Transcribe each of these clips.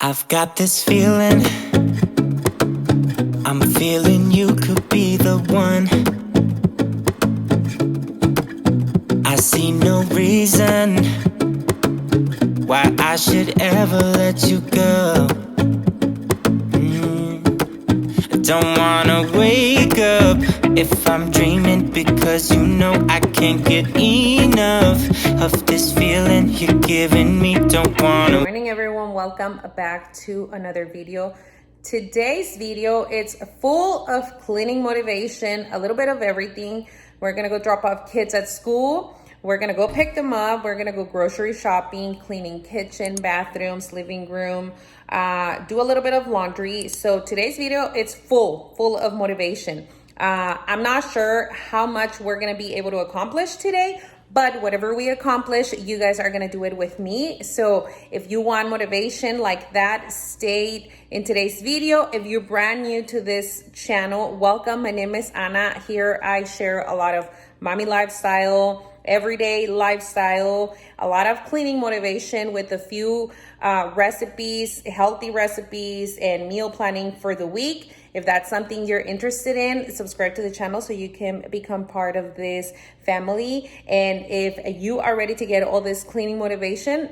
I've got this feeling, I'm feeling you could be the one. I see no reason why I should ever let you go. I don't wanna wake up if I'm dreaming, because you know I can't get enough of this feeling you're giving me. Don't wanna. Good morning, everyone. Welcome back to another video. Today's video, it's full of cleaning motivation, a little bit of everything. We're gonna go drop off kids at school. We're gonna go pick them up. We're gonna go grocery shopping, cleaning kitchen, bathrooms, living room, do a little bit of laundry. So today's video, it's full of motivation. I'm not sure how much we're gonna be able to accomplish today, but whatever we accomplish, you guys are gonna do it with me. So if you want motivation like that, stay in today's video. If you're brand new to this channel, welcome. My name is Ana. Here I share a lot of mommy lifestyle, everyday lifestyle, a lot of cleaning motivation with a few recipes, healthy recipes, and meal planning for the week. If that's something you're interested in, subscribe to the channel so you can become part of this family. And if you are ready to get all this cleaning motivation,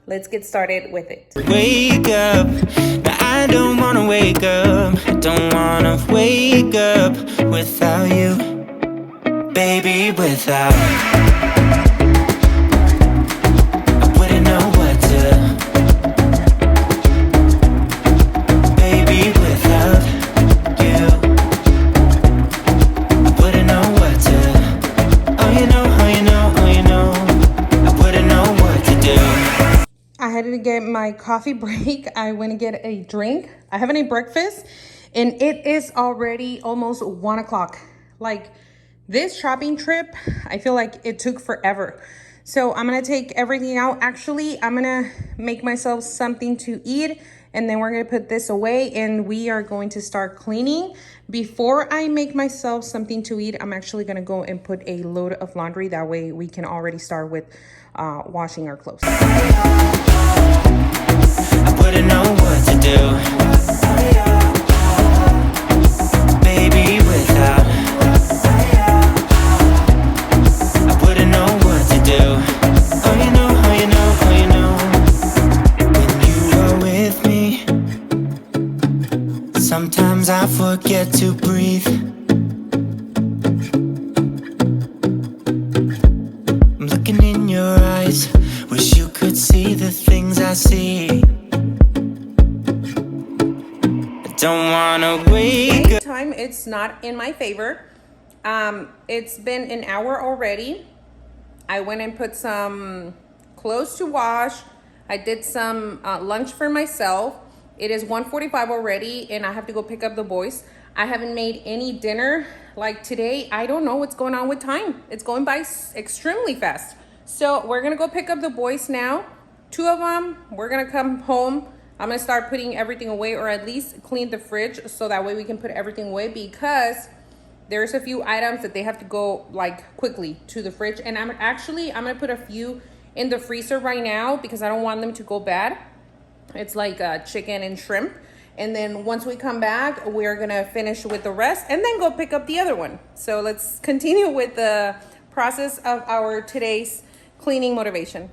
let's get started with it. Wake up, now I don't wanna wake up. I don't wanna wake up without you, baby, without. I wouldn't know what to. Baby, without you, I wouldn't know what to. Oh, you know, I wouldn't know what to do. I had to get my coffee break. I went to get a drink. I haven't ate breakfast and it is already almost 1 o'clock. Like, this shopping trip, I feel like it took forever. So I'm gonna take everything out. Actually, I'm gonna make myself something to eat and then we're gonna put this away and we are going to start cleaning. Before I make myself something to eat, I'm actually gonna go and put a load of laundry. That way we can already start with washing our clothes. I wouldn't know what to do, baby, without. I wouldn't know what to do. Oh, you know, when you are with me, sometimes I forget to breathe. I'm looking in your eyes, wish you could see the things I see. I don't wanna wake up. Time, it's not in my favor. It's been an hour already. I went and put some clothes to wash. I did some lunch for myself. It is 1:45 already and I have to go pick up the boys. I haven't made any dinner. Like today, I don't know what's going on with time. It's going by extremely fast. So we're gonna go pick up the boys now. 2 of them, we're gonna come home. I'm gonna start putting everything away, or at least clean the fridge so that way we can put everything away, because there's a few items that they have to go like quickly to the fridge. And I'm gonna put a few in the freezer right now because I don't want them to go bad. It's like chicken and shrimp. And then once we come back, we're gonna finish with the rest and then go pick up the other one. So let's continue with the process of our today's cleaning motivation.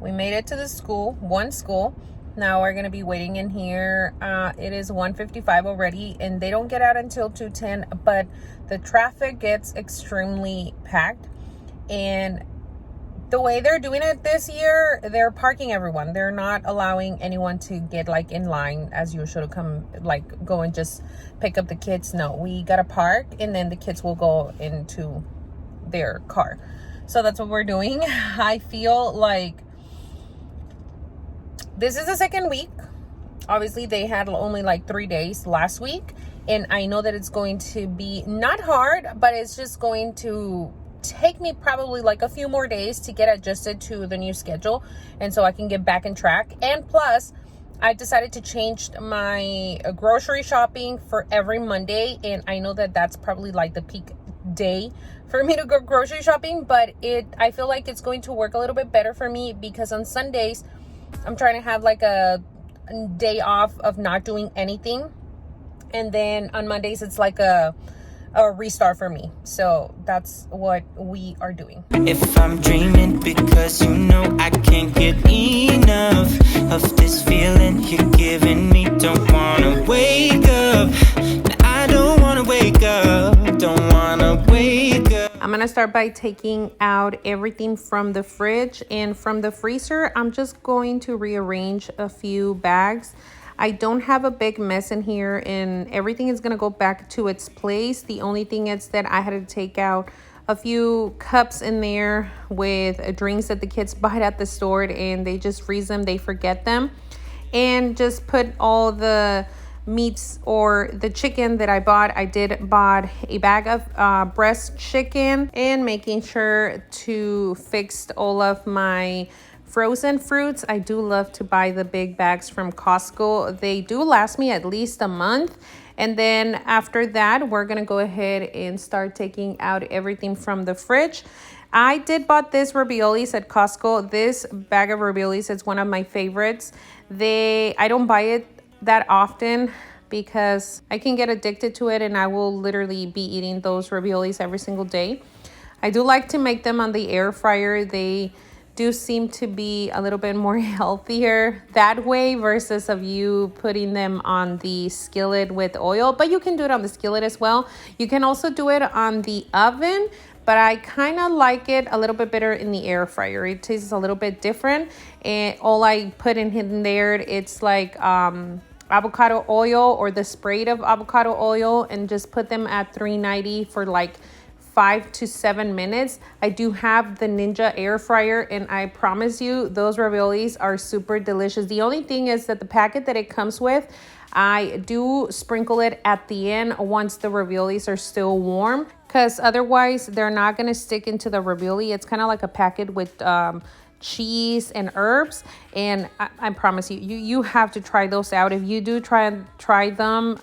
We made it to the school, one school. Now we're gonna be waiting in here. It is 1:55 already and they don't get out until 2:10, but the traffic gets extremely packed. And the way they're doing it this year, they're parking everyone. They're not allowing anyone to get like in line as usual to come, like go and just pick up the kids. No, we gotta park and then the kids will go into their car. So that's what we're doing. I feel like this is the second week. Obviously they had only like 3 days last week. And I know that it's going to be not hard, but it's just going to take me probably like a few more days to get adjusted to the new schedule, and so I can get back on track. And plus, I decided to change my grocery shopping for every Monday, and I know that that's probably like the peak day for me to go grocery shopping, but I feel like it's going to work a little bit better for me because on Sundays I'm trying to have like a day off of not doing anything. And then on Mondays, it's like a restart for me. So that's what we are doing. If I'm dreaming, because you know I can't get enough of this feeling you're giving me. Don't wanna wake up. I don't wanna wake up. Don't wanna wake up. I'm gonna start by taking out everything from the fridge, and from the freezer I'm just going to rearrange a few bags. I don't have a big mess in here, and everything is gonna go back to its place. The only thing is that I had to take out a few cups in there with drinks that the kids buy at the store, and they just freeze them, they forget them, and just put all the meats or the chicken that I bought. I did bought a bag of breast chicken, and making sure to fix all of my frozen fruits. I do love to buy the big bags from Costco. They do last me at least a month. And then after that, we're gonna go ahead and start taking out everything from the fridge. I did bought this raviolis at Costco. This bag of raviolis is one of my favorites. I don't buy it that often because I can get addicted to it, and I will literally be eating those raviolis every single day. I do like to make them on the air fryer. They do seem to be a little bit more healthier that way versus of you putting them on the skillet with oil, but you can do it on the skillet as well. You can also do it on the oven, but I kind of like it a little bit better in the air fryer. It tastes a little bit different, and all I put in there, it's like avocado oil or the spray of avocado oil, and just put them at 390 for like 5 to 7 minutes. I do have the Ninja air fryer, and I promise you those raviolis are super delicious. The only thing is that the packet that it comes with, I do sprinkle it at the end once the raviolis are still warm, because otherwise they're not going to stick into the ravioli. It's kind of like a packet with cheese and herbs, and I promise you have to try those out. If you do try them,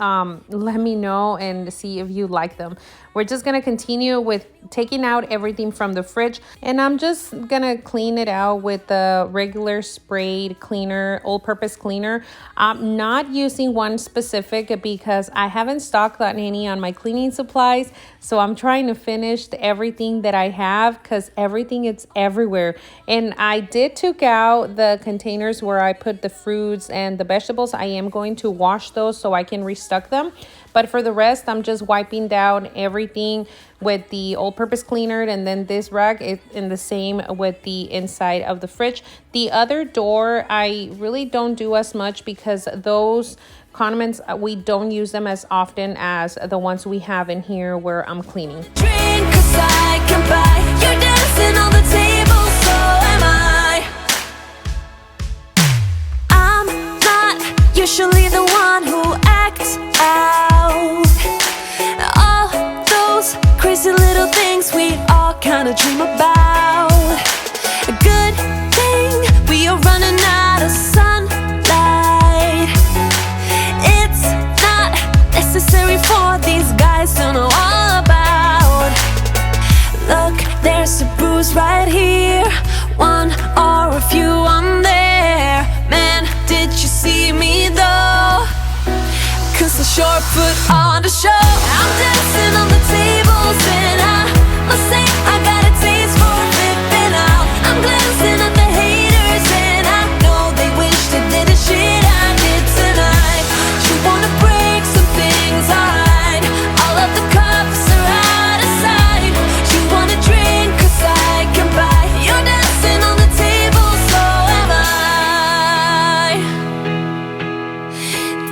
let me know and see if you like them. We're just gonna continue with taking out everything from the fridge, and I'm just gonna clean it out with the regular sprayed cleaner, all-purpose cleaner. I'm not using one specific because I haven't stocked on any on my cleaning supplies, so I'm trying to finish everything that I have because everything is everywhere. And I did took out the containers where I put the fruits and the vegetables. I am going to wash those so I can restock them. But for the rest, I'm just wiping down everything with the all-purpose cleaner, and then this rag is in the same with the inside of the fridge. The other door, I really don't do as much because those condiments, we don't use them as often as the ones we have in here where I'm cleaning. Drink 'cause I can buy. You're dancing on the table, so am I. I'm not usually the one who acts out. All those crazy little things we all kind of dream about. A good thing we are running out of sunlight. It's not necessary for these guys to know all about. Look, there's a bruise right here, one or a few on there. Man, did you see me though? 'Cause I sure put on the show. I'm dancing on the tables, and I must say I got a taste for flipping out. I'm glancing at the haters, and I know they wish they did the shit I did tonight. You wanna break some things, alright. All of the cups are out of sight. You wanna drink 'cause I can buy. You're dancing on the table, so am I.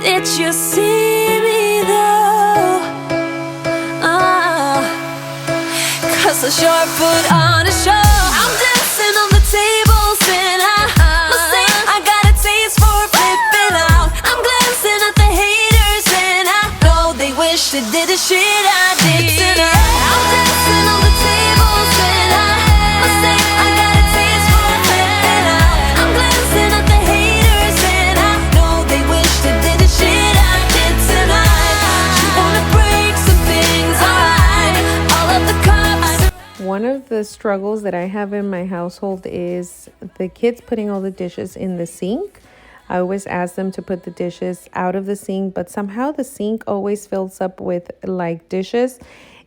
Did you see me though? 'Cause I sure put on a show. I'm dancing on the tables, and I must say I got a taste for flipping out. I'm glancing at the haters, and I know they wish they did the shit I did tonight. I'm dancing on the tables, and I must say I got a taste for flipping out. I'm glancing at the haters, and I know they wish they did the shit I did tonight. You wanna break some things, alright. All of the cups. One of the struggles that I have in my household is the kids putting all the dishes in the sink. I always ask them to put the dishes out of the sink, but somehow the sink always fills up with like dishes.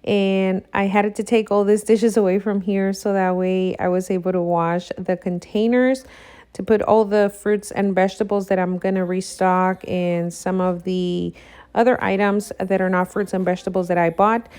And I had to take all these dishes away from here so that way I was able to wash the containers to put all the fruits and vegetables that I'm going to restock and some of the other items that are not fruits and vegetables that I bought.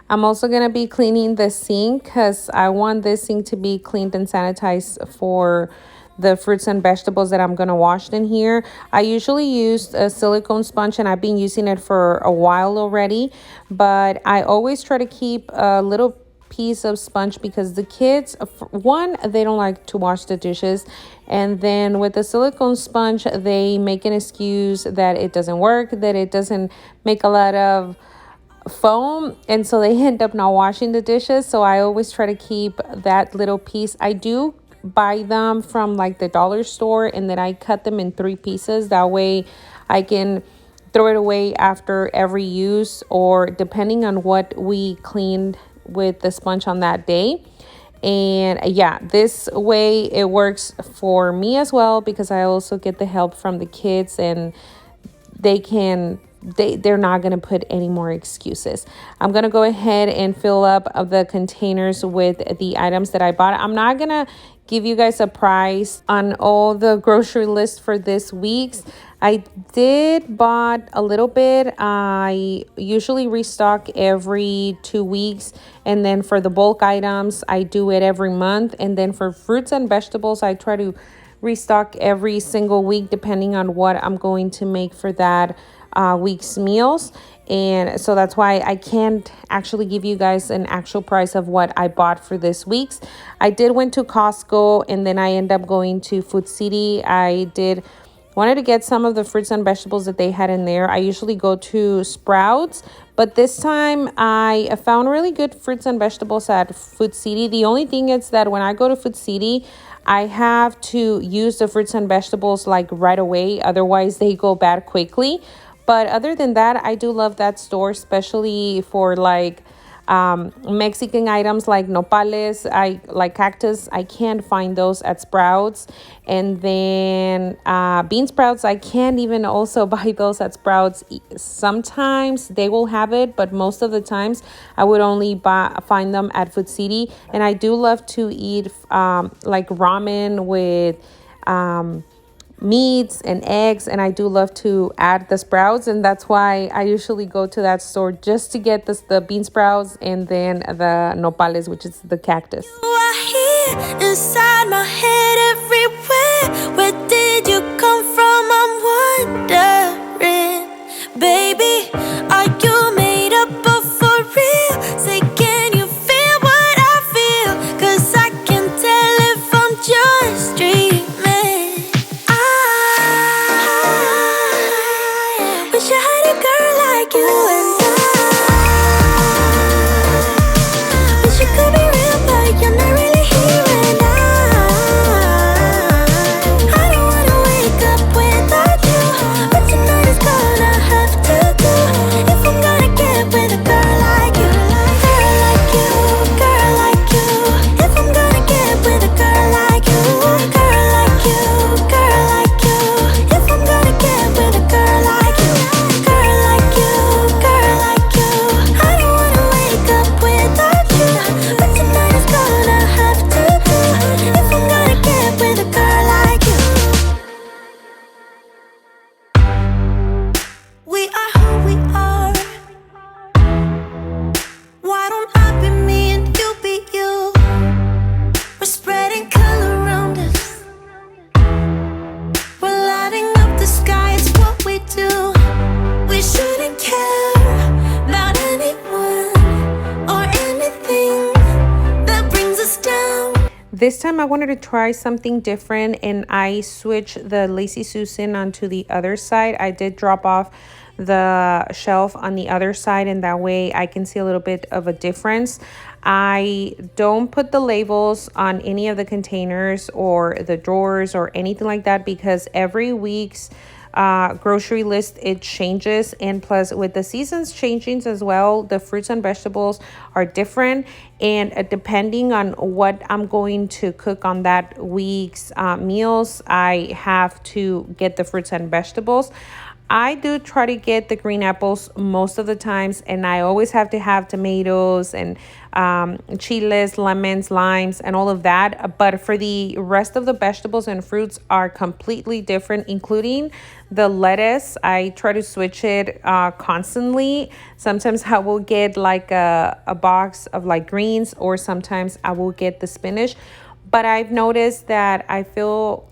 I'm also going to be cleaning the sink because I want this sink to be cleaned and sanitized for the fruits and vegetables that I'm going to wash in here. I usually use a silicone sponge and I've been using it for a while already, but I always try to keep a little piece of sponge because the kids, one, they don't like to wash the dishes, and then with the silicone sponge they make an excuse that it doesn't work, that it doesn't make a lot of foam, and so they end up not washing the dishes. So I always try to keep that little piece. I do buy them from like the dollar store, and then I cut them in 3 pieces. That way I can throw it away after every use, or depending on what we cleaned with the sponge on that day. And yeah, this way it works for me as well because I also get the help from the kids, and they're not going to put any more excuses. I'm going to go ahead and fill up of the containers with the items that I bought. I'm not going to give you guys a price on all the grocery list for this week's. I did bought a little bit. I usually restock every 2 weeks, and then for the bulk items I do it every month, and then for fruits and vegetables I try to restock every single week depending on what I'm going to make for that week's meals. And so that's why I can't actually give you guys an actual price of what I bought for this week's. I did went to Costco, and then I ended up going to Food City. Wanted to get some of the fruits and vegetables that they had in there. I usually go to Sprouts, but this time I found really good fruits and vegetables at Food City. The only thing is that when I go to Food City, I have to use the fruits and vegetables like right away, otherwise they go bad quickly. But other than that, I do love that store, especially for like Mexican items like nopales, I like cactus. I can't find those at Sprouts. And then bean sprouts, I can't even also buy those at Sprouts. Sometimes they will have it, but most of the times I would only find them at Food City. And I do love to eat like ramen with meats and eggs, and I do love to add the sprouts, and that's why I usually go to that store just to get the bean sprouts and then the nopales, which is the cactus. You are here inside my head everywhere. Where did you come from? I'm wondering, baby, are you made up of for real? Say, can you feel what I feel? 'Cause I can tell if I'm just dreaming. Wish I had a girl like you, and I wish it could be real, but you're not really here, and I don't wanna wake up without you. But tonight is gonna have to do if I'm gonna get with a girl like you, girl like you, girl like you. If I'm gonna get with a girl like you, girl like you, girl like you. If I'm gonna get with a girl like you, girl like you, girl like you. I don't wanna wake up without you, but tonight is gonna have to do if I'm gonna get with a girl like you. We are who we are. Why don't I be me and you be you? We're spreading color around us. We're lighting up the sky, it's what we do. We shouldn't care about anyone or anything that brings us down. This time I wanted to try something different, and I switched the Lazy Susan onto the other side. I did drop off the shelf on the other side, and that way I can see a little bit of a difference. I don't put the labels on any of the containers or the drawers or anything like that because every week's grocery list, it changes. And plus with the seasons changing as well, the fruits and vegetables are different. And depending on what I'm going to cook on that week's meals, I have to get the fruits and vegetables. I do try to get the green apples most of the times, and I always have to have tomatoes and chiles, lemons, limes, and all of that. But for the rest of the vegetables and fruits are completely different, including the lettuce. I try to switch it constantly. Sometimes I will get like a box of like greens, or sometimes I will get the spinach. But I've noticed that I feel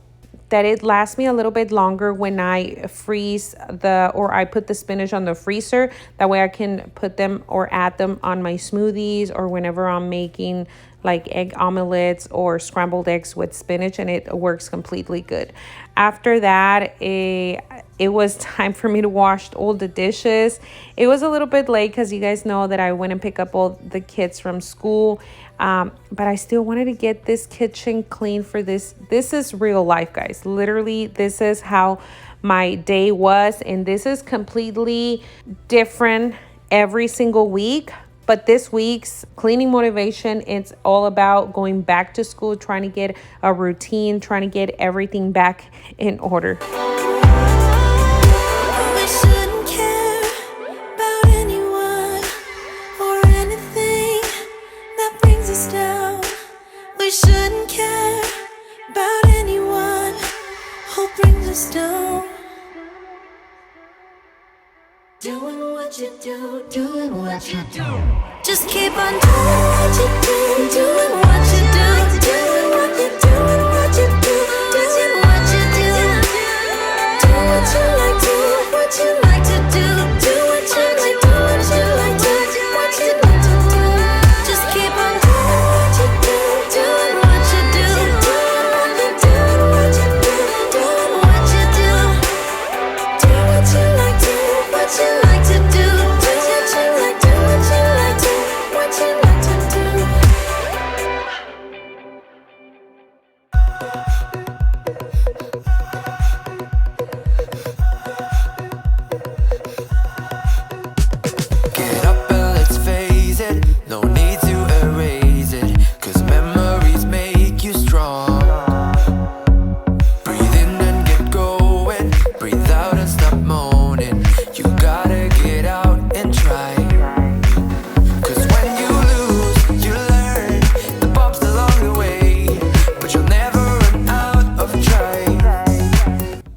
that it lasts me a little bit longer when I freeze or I put the spinach on the freezer. That way I can put them or add them on my smoothies, or whenever I'm making like egg omelets or scrambled eggs with spinach, and it works completely good. After that, it was time for me to wash all the dishes. It was a little bit late because you guys know that I went and picked up all the kids from school. But I still wanted to get this kitchen clean for this. This is real life, guys. Literally, this is how my day was. And this is completely different every single week. But this week's cleaning motivation, it's all about going back to school, trying to get a routine, trying to get everything back in order. We shouldn't care about anyone who brings us down. Doing what you do, doing what you do. Just keep on doing what you do, doing what you do, doing what you do, doing what you do, doing what you do. Do what you like, do what you like to do, do what you like, do what you like to do, what you like to do. Just keep on doing what you do.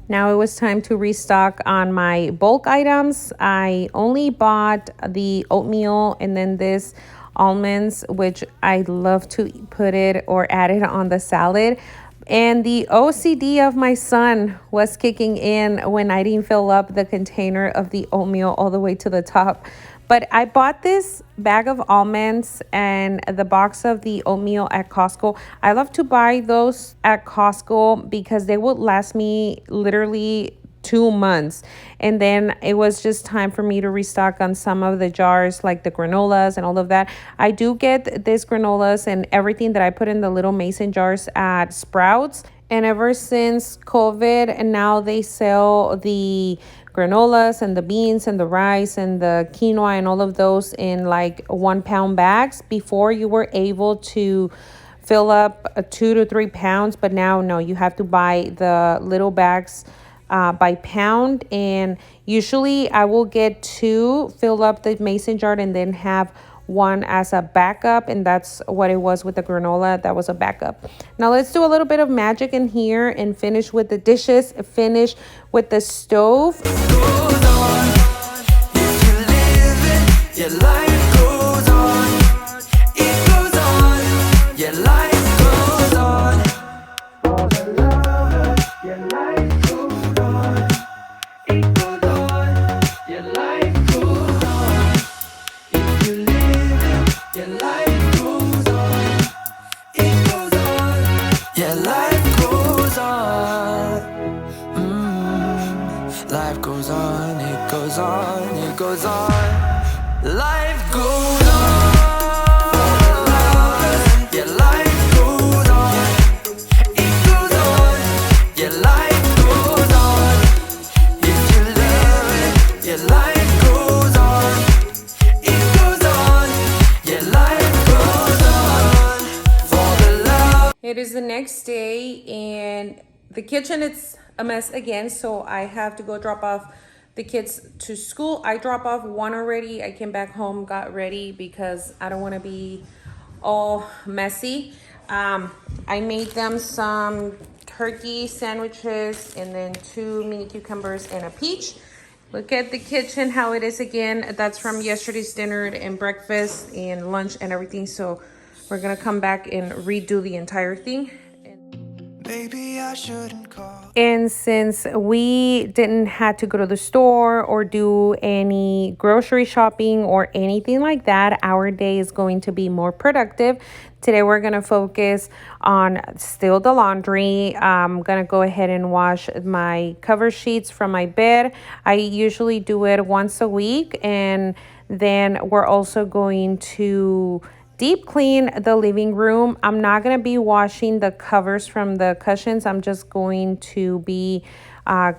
Now it was time to restock on my bulk items. I only bought the oatmeal and then this almonds, which I love to put it or add it on the salad. And the OCD of my son was kicking in when I didn't fill up the container of the oatmeal all the way to the top. But I bought this bag of almonds and the box of the oatmeal at Costco. I love to buy those at Costco because they will last me literally 2 months. And then it was just time for me to restock on some of the jars, like the granolas and all of that. I do get this granolas and everything that I put in the little mason jars at Sprouts. And ever since COVID, and now they sell the granolas and the beans and the rice and the quinoa and all of those in like 1 pound bags. Before you were able to fill up 2 to 3 pounds, but now no, you have to buy the little bags by pound. And usually I will get 2, fill up the mason jar, and then have 1 as a backup, and that's what it was with the granola. That was a backup. Now let's do a little bit of magic in here and finish with the dishes, finish with the stove. Goes on. If you live it, your life goes on. It goes on. Your life goes on. For the love, your life goes on. It goes on. Your life goes on. If you live it, your life goes on. It goes on. Your life goes on. Life goes on, it goes on, it goes on. Life goes on. Your life goes on. It goes on. Your life goes on. the kitchen, it's a mess again, so I have to go drop off the kids to school. I dropped off one already. I came back home, got ready because I don't want to be all messy. I made them some turkey sandwiches and then 2 mini cucumbers and a peach. Look at the kitchen, how it is again. That's from yesterday's dinner and breakfast and lunch and everything. So we're gonna come back and redo the entire thing. Maybe I shouldn't call. And since we didn't have to go to the store or do any grocery shopping or anything like that, our day is going to be more productive. Today we're going to focus on still the laundry. I'm going to go ahead and wash my cover sheets from my bed. I usually do it once a week, and then we're also going to deep clean the living room. I'm not going to be washing the covers from the cushions. I'm just going to be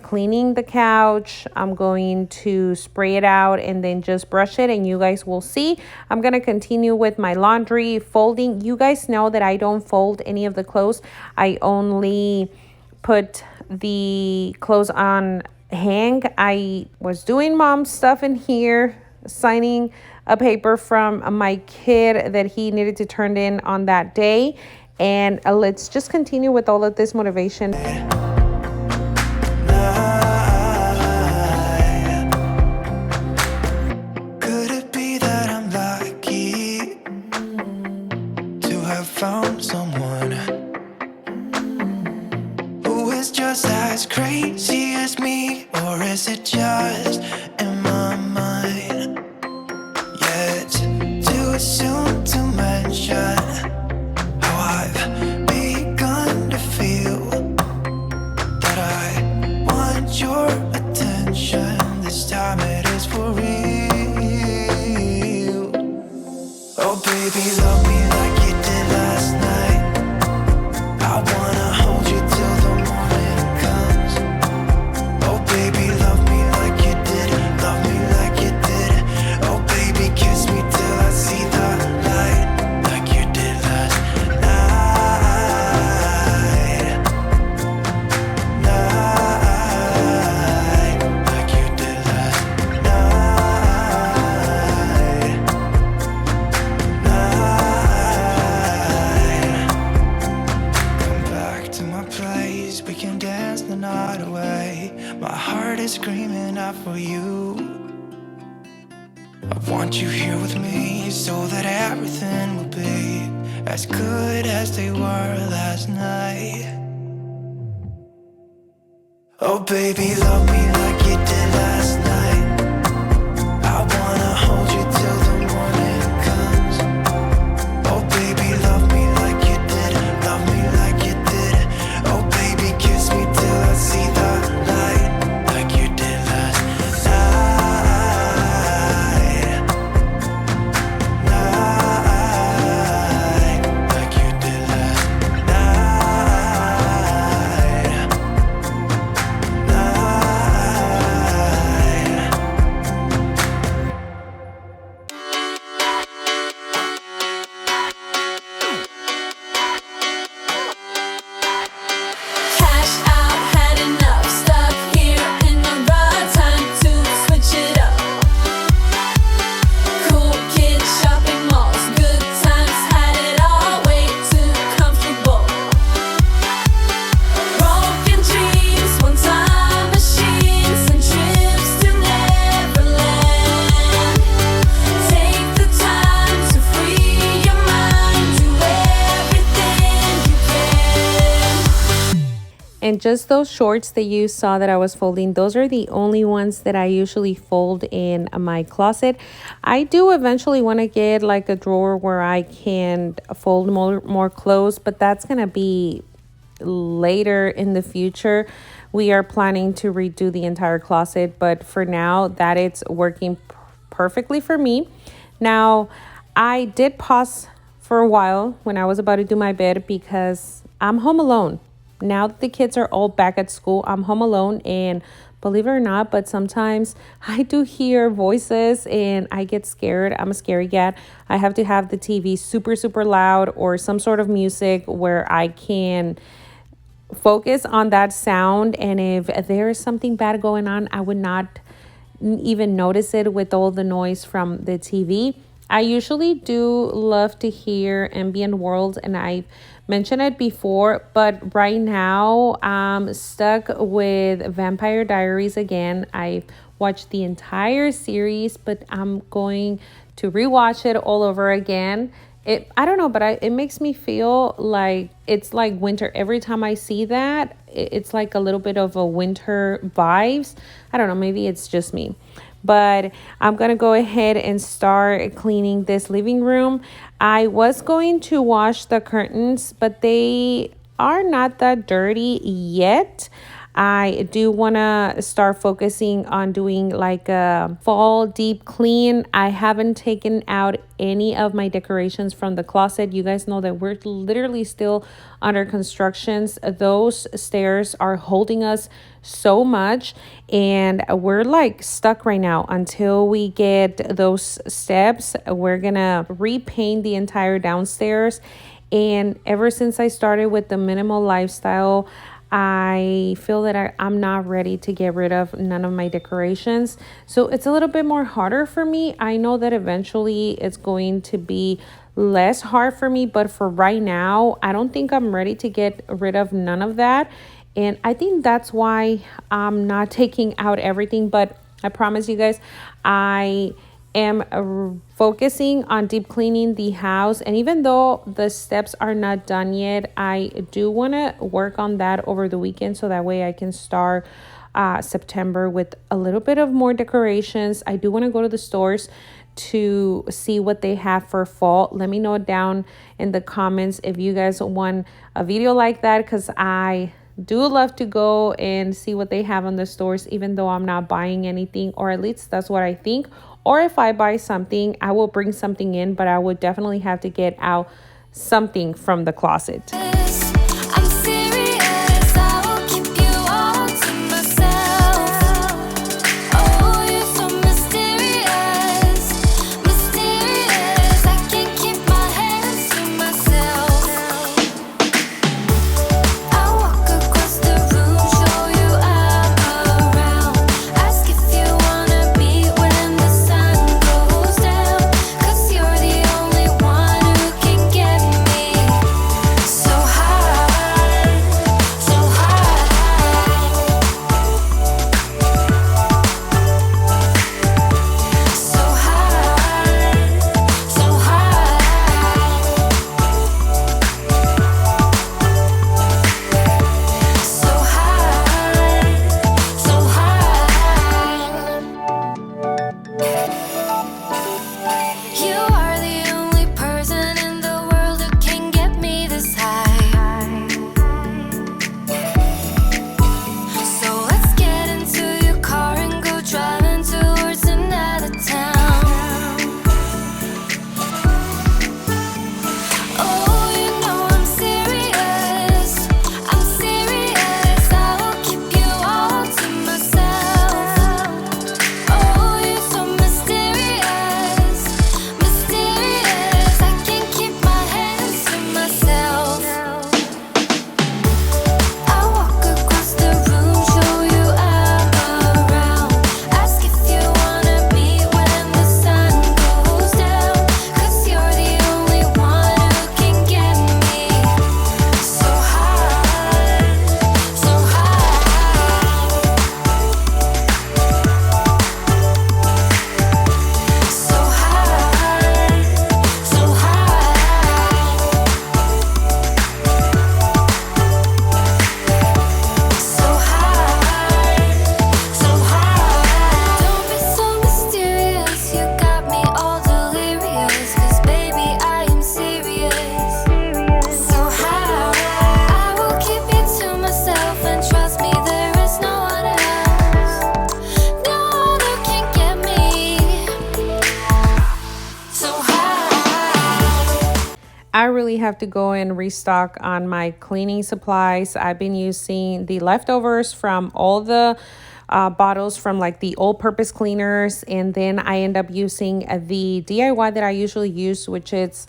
cleaning the couch. I'm going to spray it out and then just brush it, and you guys will see. I'm going to continue with my laundry folding. You guys know that I don't fold any of the clothes. I only put the clothes on hang. I was doing mom's stuff in here, signing a paper from my kid that he needed to turn in on that day. And let's just continue with all of this motivation. Could it be that I'm lucky to have found someone who is just as crazy as me? Or is it just in my mind? Yet too soon to mention how I've begun to feel that I want your attention. This time it is for real. Oh baby, love me like you did last night. I wanna hold you till the morning comes. Oh baby, love me like you did. Love me like you did. Oh baby, kiss me till I see the light, like you did last night, like you did last night. Come back to my place, we can dance the night away. My heart is screaming out for you. I want you here with me so that everything will be as good as they were last night. Oh baby, love me like you did last night. I wanna hold you till the morning comes. Oh baby, love me like you did. Love me like you did. Oh baby, kiss me till I see the light, like you did last night, like you did last night. Cash out, had enough, stuck here in the rut, time to switch it up. Cool kids, shopping malls, good times, had it all, way too comfortable. Broken dreams, one-time machines, and trips to Neverland. Take the time to free your mind, do everything you can. And just those shorts that you saw that I was folding, those are the only ones that I usually fold in my closet. I do eventually want to get like a drawer where I can fold more clothes, but that's going to be later in the future. We are planning to redo the entire closet, but for now that it's working perfectly for me. Now, I did pause for a while when I was about to do my bed because I'm home alone. Now that the kids are all back at school, I'm home alone, and believe it or not, but sometimes I do hear voices and I get scared. I'm a scary cat. I have to have the TV super, super loud or some sort of music where I can focus on that sound, and if there is something bad going on, I would not even notice it with all the noise from the TV. I usually do love to hear ambient worlds, and I've mentioned it before, but right now I'm stuck with Vampire Diaries again. I watched the entire series, but I'm going to rewatch it all over again. I don't know, but it makes me feel like it's like winter. Every time I see that, it's like a little bit of a winter vibes. I don't know, maybe it's just me. But I'm going to go ahead and start cleaning this living room. I was going to wash the curtains, but they are not that dirty yet. I do want to start focusing on doing like a fall deep clean. I haven't taken out any of my decorations from the closet. You guys know that we're literally still under constructions. Those stairs are holding us so much, and we're like stuck right now until we get those steps. We're gonna repaint the entire downstairs. And ever since I started with the minimal lifestyle, I feel that I'm not ready to get rid of none of my decorations. So it's a little bit more harder for me. I know that eventually it's going to be less hard for me, but for right now, I don't think I'm ready to get rid of none of that. And I think that's why I'm not taking out everything. But I promise you guys, I am focusing on deep cleaning the house, and even though the steps are not done yet, I do want to work on that over the weekend, so that way I can start September with a little bit of more decorations. I do want to go to the stores to see what they have for fall. Let me know down in the comments if you guys want a video like that, because I do love to go and see what they have on the stores, even though I'm not buying anything, or at least that's what I think. Or if I buy something, I will bring something in, but I would definitely have to get out something from the closet. I'm serious, I will keep you all to myself. Oh, you're so mysterious, mysterious. I can't keep my hands to myself. I walk across the room, show you I'm around. Ask if you wanna meet when the sun goes down. 'Cause you're the only one who can get me so high, so high, so high, so high, so high, You are the only person in the world who can get me this high. So let's get into your car and go driving towards another town. Oh, you know I'm serious, I'm serious. I will keep you all to myself. Oh, you're so mysterious, mysterious. I can't keep my hands to myself. I walk across the room, show you I'm around. Ask if you wanna meet when the sun goes down. 'Cause you're the only one who can get me so high, so high, so high, so high. Don't be so mysterious, you got me all delirious. 'Cause baby, I am serious. So high, I will keep you to myself, and trust me, there is no one else. No other can get me so high. I really have to go and restock on my cleaning supplies. I've been using the leftovers from all the bottles from like the all-purpose cleaners, and then I end up using the DIY that I usually use, which is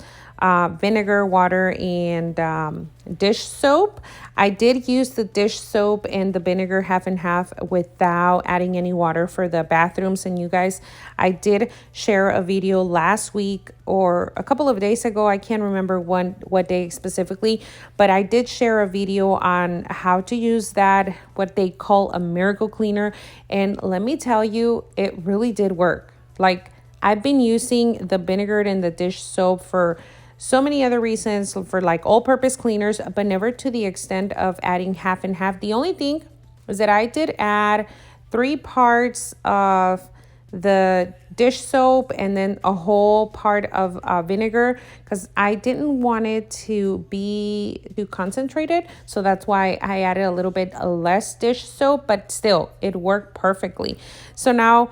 vinegar, water, and dish soap. I did use the dish soap and the vinegar half and half without adding any water for the bathrooms. And you guys, I did share a video last week or a couple of days ago. I can't remember what day specifically, but I did share a video on how to use that, what they call a miracle cleaner. And let me tell you, it really did work. Like, I've been using the vinegar and the dish soap for so many other reasons, for like all-purpose cleaners, but never to the extent of adding half and half. The only thing was that I did add 3 parts of the dish soap and then a whole part of vinegar, because I didn't want it to be too concentrated. So that's why I added a little bit less dish soap, but still it worked perfectly. So now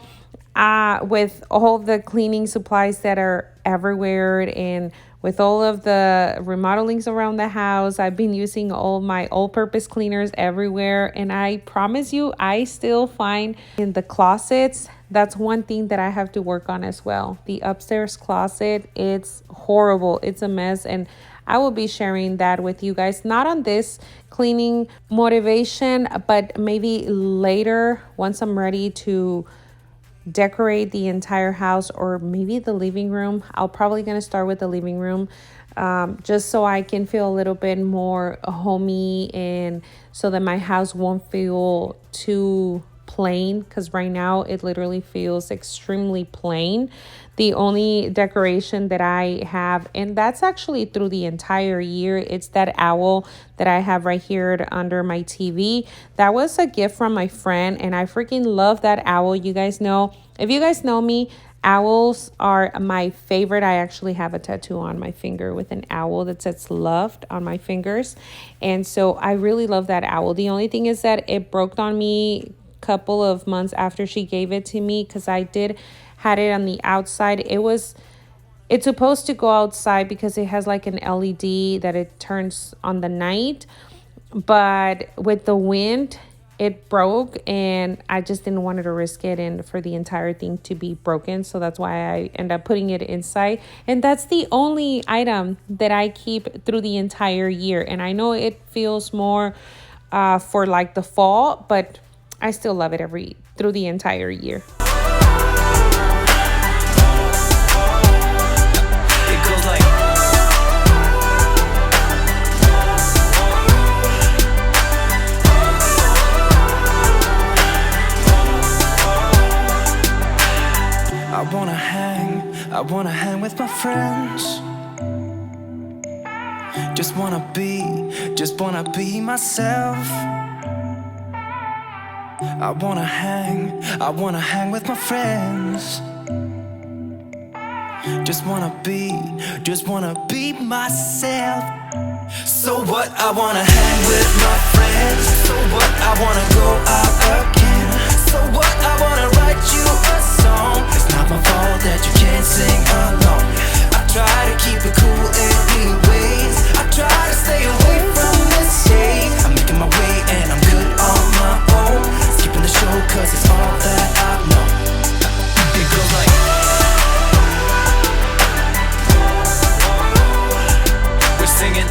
with all the cleaning supplies that are everywhere and with all of the remodelings around the house, I've been using all my all-purpose cleaners everywhere. And I promise you, I still find in the closets, that's one thing that I have to work on as well. The upstairs closet, it's horrible. It's a mess. And I will be sharing that with you guys, not on this cleaning motivation, but maybe later once I'm ready to decorate the entire house, or maybe the living room. I'll probably gonna start with the living room, just so I can feel a little bit more homey, and so that my house won't feel too plain, because right now it literally feels extremely plain. The only decoration that I have, and that's actually through the entire year, it's that owl that I have right here under my TV. That was a gift from my friend, and I freaking love that owl. You guys know, if you guys know me, owls are my favorite. I actually have a tattoo on my finger with an owl that says loved on my fingers. And so I really love that owl. The only thing is that it broke on me a couple of months after she gave it to me, because I did had it on the outside. It's supposed to go outside because it has like an LED that it turns on the night, but with the wind it broke, and I just didn't want to risk it and for the entire thing to be broken. So that's why I end up putting it inside, and that's the only item that I keep through the entire year. And I know it feels more for like the fall, but I still love it through the entire year. I wanna hang with my friends. Just wanna be myself. I wanna hang with my friends. Just wanna be myself. So what? I wanna hang with my friends. So what? I wanna go out again. So what? I wanna write you a song. It's not my fault that you can't sing along. I try to keep it cool anyways. I try to stay away from the shade. I'm making my way and I'm good on my own. Skipping the show cause it's all that I know. It goes like, we're singing.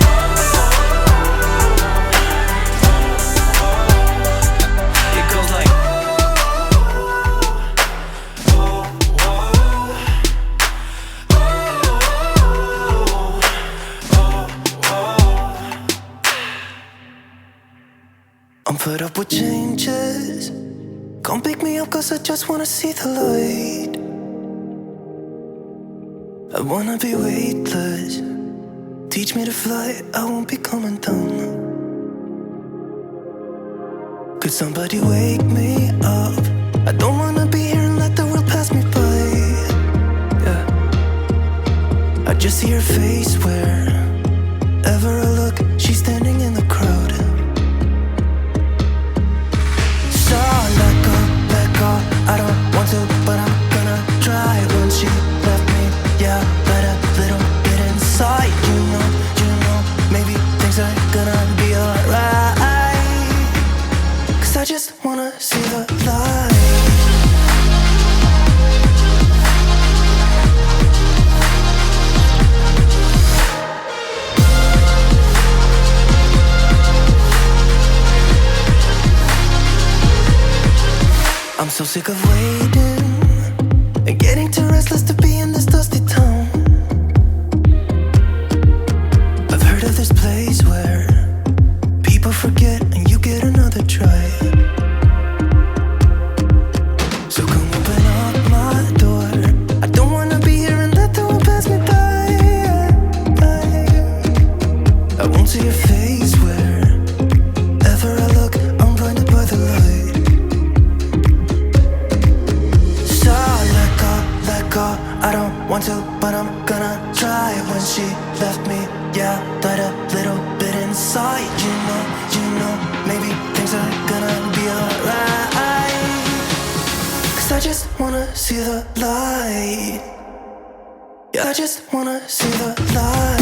I'm fed up with changes. Come pick me up cause I just wanna see the light. I wanna be weightless. Teach me to fly, I won't be coming down. Could somebody wake me up? I don't wanna be here and let the world pass me by. Yeah. I just see her face wherever I look. She's standing in the crowd. I don't want to, but I'm gonna try. When she left me, yeah, let a little bit inside. You know, maybe things are gonna be alright. Cause I just wanna see the light. restless to be in this dusty town. I've heard of this place where people forget and you get another try. So come open up my door. I don't wanna be here and let the world pass me by. I won't see your face wherever I look. I'm blinded by the light. So let go. I don't want to, but I'm gonna try. When she left me, yeah, died a little bit inside. You know, maybe things are gonna be alright. 'Cause I just wanna see the light. Yeah, I just wanna see the light.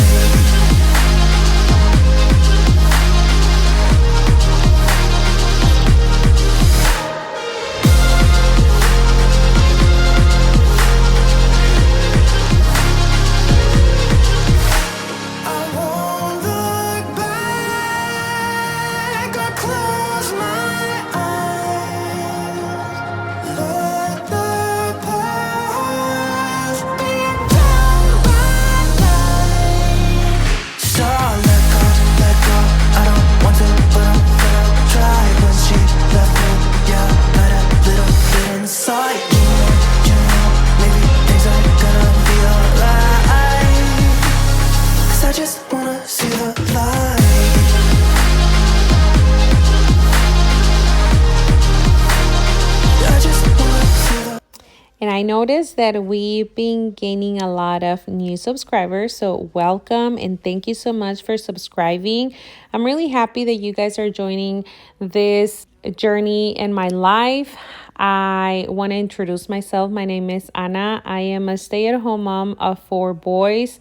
And I noticed that we've been gaining a lot of new subscribers. So welcome and thank you so much for subscribing. I'm really happy that you guys are joining this journey in my life. I want to introduce myself. My name is Ana. I am a stay-at-home mom of 4 boys,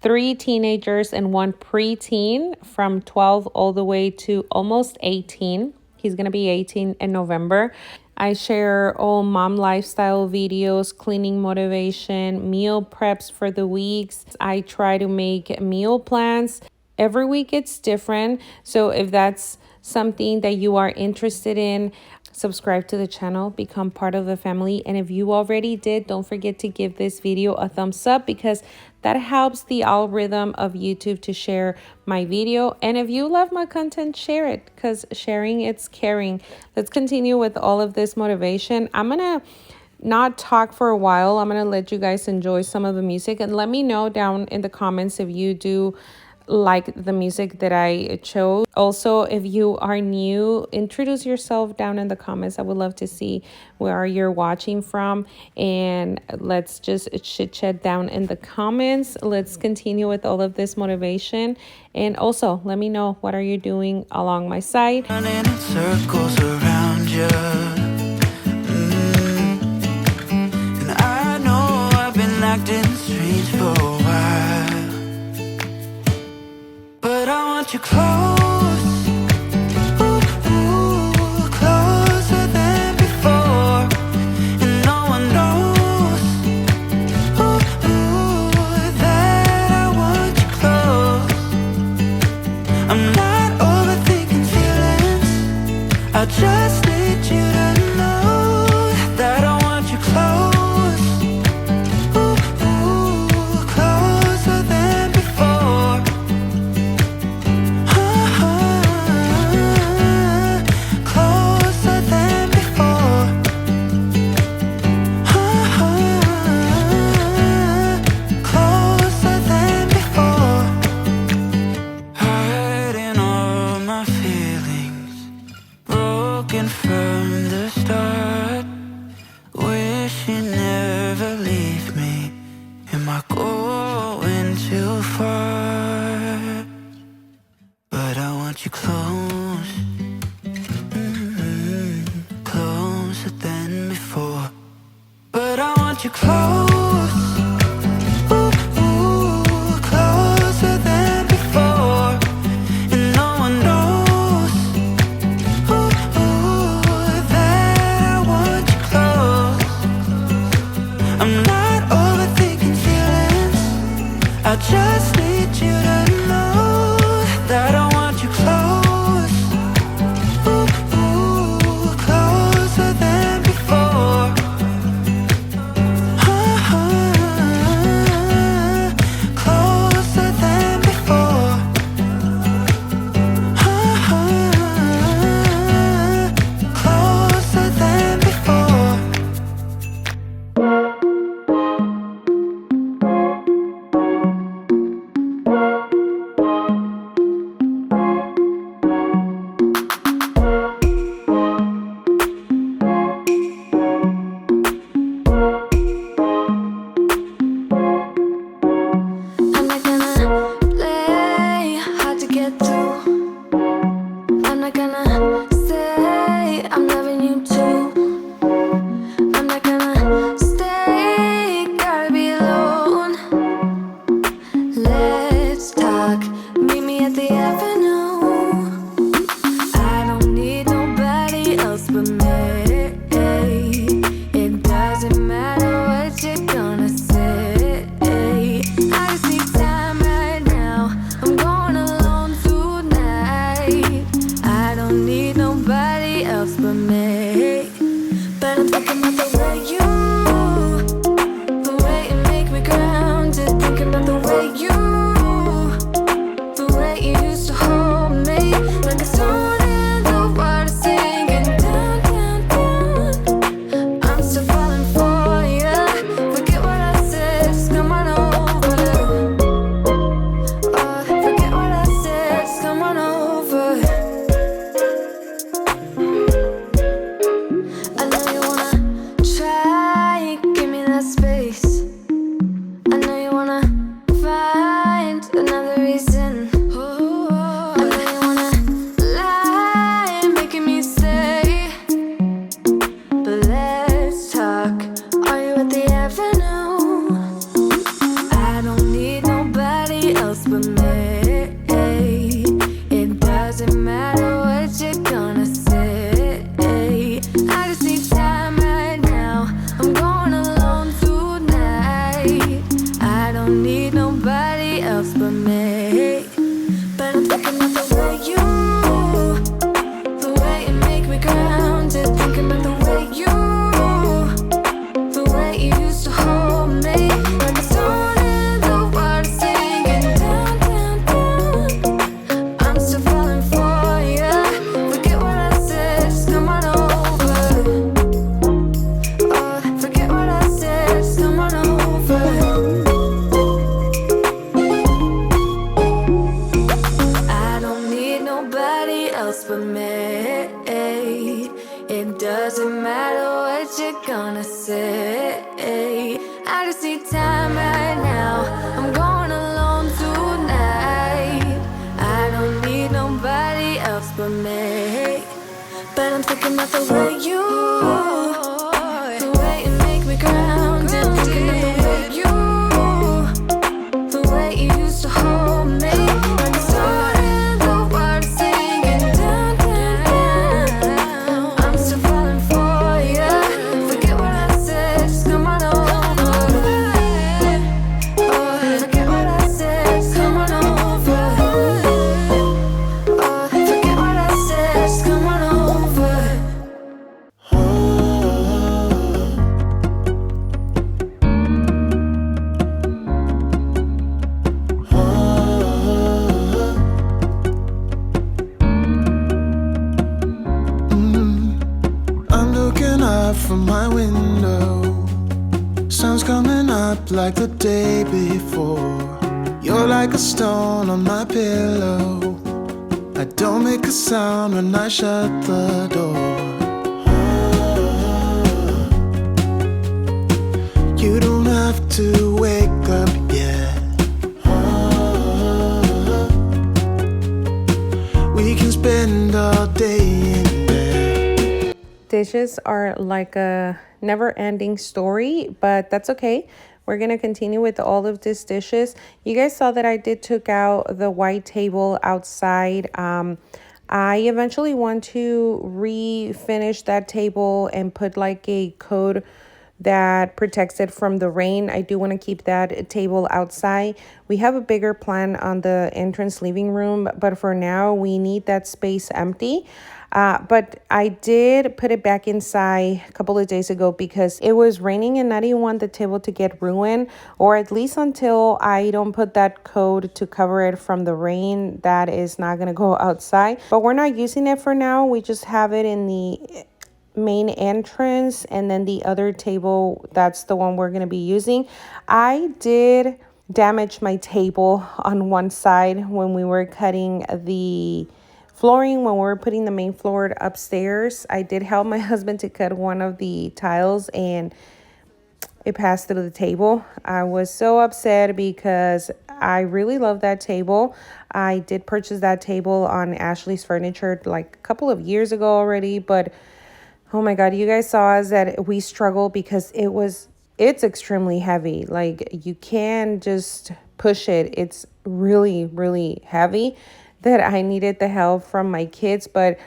3 teenagers, and 1 preteen from 12 all the way to almost 18. He's going to be 18 in November. I share all mom lifestyle videos, cleaning motivation, meal preps for the weeks. I try to make meal plans. Every week it's different. So if that's something that you are interested in, subscribe to the channel, become part of the family. And if you already did, don't forget to give this video a thumbs up because that helps the algorithm of YouTube to share my video. And if you love my content, share it because sharing, it's caring. Let's continue with all of this motivation. I'm gonna not talk for a while. I'm gonna let you guys enjoy some of the music and let me know down in the comments if you do like the music that I chose. Also, if you are new, introduce yourself down in the comments. I would love to see where you're watching from, and let's just chit chat down in the comments. Let's continue with all of this motivation, and also let me know what are you doing along my side. Running in circles around you. And I know I've been acting strange for a while, but I want you close, closer than before, and no one knows, that I want you close. I'm not overthinking feelings, I just need you to know that I want you close. Closer than before. Closer than before. Closer than before. Hiding all my feelings, broken from the start. Wish you never leave me. Am I going too far? But I want you close, closer than before. But I want you close, closer than before, and no one knows, that I want you close. I'm not overthinking feelings, I just need you to know that I want you close, closer than before. I just need time right now. I'm going alone tonight. I don't need nobody else but me. But I'm thinking about the way you make me grounded. Thinking about the way the way you used to hold me. Like a song in the words singing down, down, down. I'm still falling for you. Forget what I said, just come on over. Oh, forget what I said, just come on over. Oh, forget what I said, just come on over. I'm looking up from my window. Sun's coming up like the day before. You're like a stone on my pillow. I don't make a sound when I shut the door. You don't have to wake up yet. We can spend all day in bed. Dishes are like a never-ending story, but that's okay. We're gonna continue with all of these dishes. You guys saw that I did took out the white table outside. I eventually want to refinish that table and put like a coat that protects it from the rain. I do want to keep that table outside. We have a bigger plan on the entrance living room, but for now we need that space empty. But I did put it back inside a couple of days ago because it was raining and I didn't want the table to get ruined, or at least until I don't put that coat to cover it from the rain, that is not going to go outside. But we're not using it for now. We just have it in the main entrance, and then the other table, that's the one we're going to be using. I did damage my table on one side when we were cutting the flooring, when we were putting the main floor upstairs. I did help my husband to cut one of the tiles and it passed through the table. I was so upset because I really love that table. I did purchase that table on Ashley's Furniture like a couple of years ago already, but oh my God, you guys saw us that we struggled because it's extremely heavy. Like you can just push it. It's really, really heavy that I needed the help from my kids. But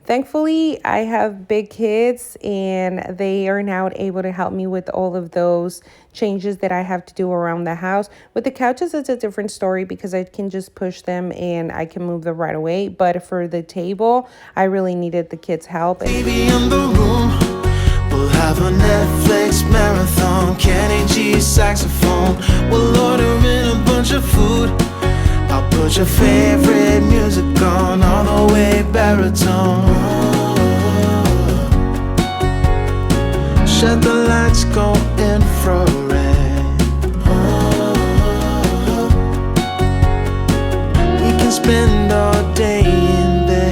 thankfully, I have big kids and they are now able to help me with all of those changes that I have to do around the house. With the couches, it's a different story because I can just push them and I can move them right away. But for the table, I really needed the kids' help. Baby in the room, we'll have a Netflix marathon, Kenny G saxophone. We'll order in a bunch of food. I'll put your favorite music on all the way baritone. Shut the lights, go infrared. We can spend all day in bed.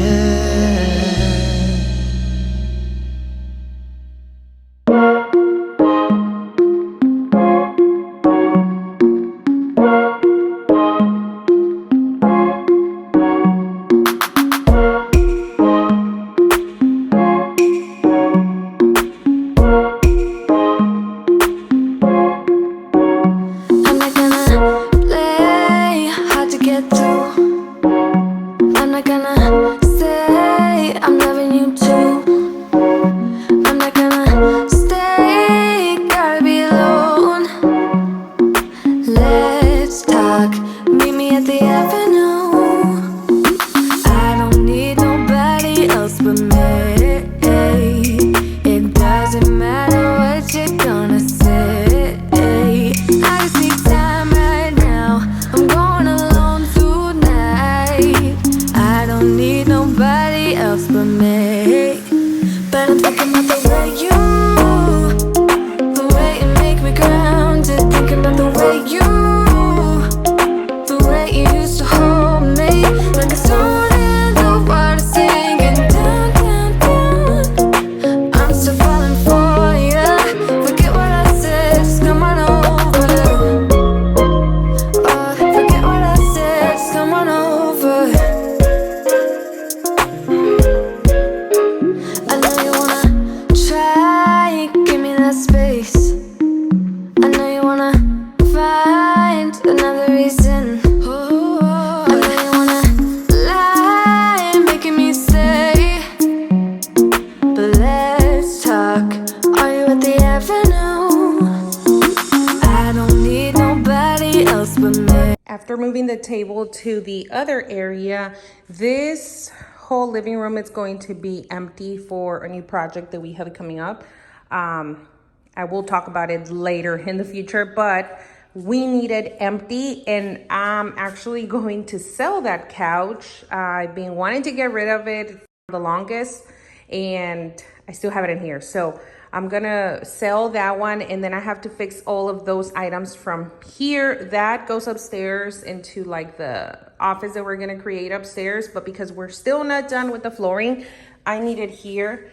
after moving the table to the other area, this whole living room is going to be empty for a new project that we have coming up. I will talk about it later in the future, but we need it empty, and I'm actually going to sell that couch. I've been wanting to get rid of it for the longest, and I still have it in here. So I'm gonna sell that one, and then I have to fix all of those items from here. That goes upstairs into like the office that we're gonna create upstairs, but because we're still not done with the flooring, I need it here.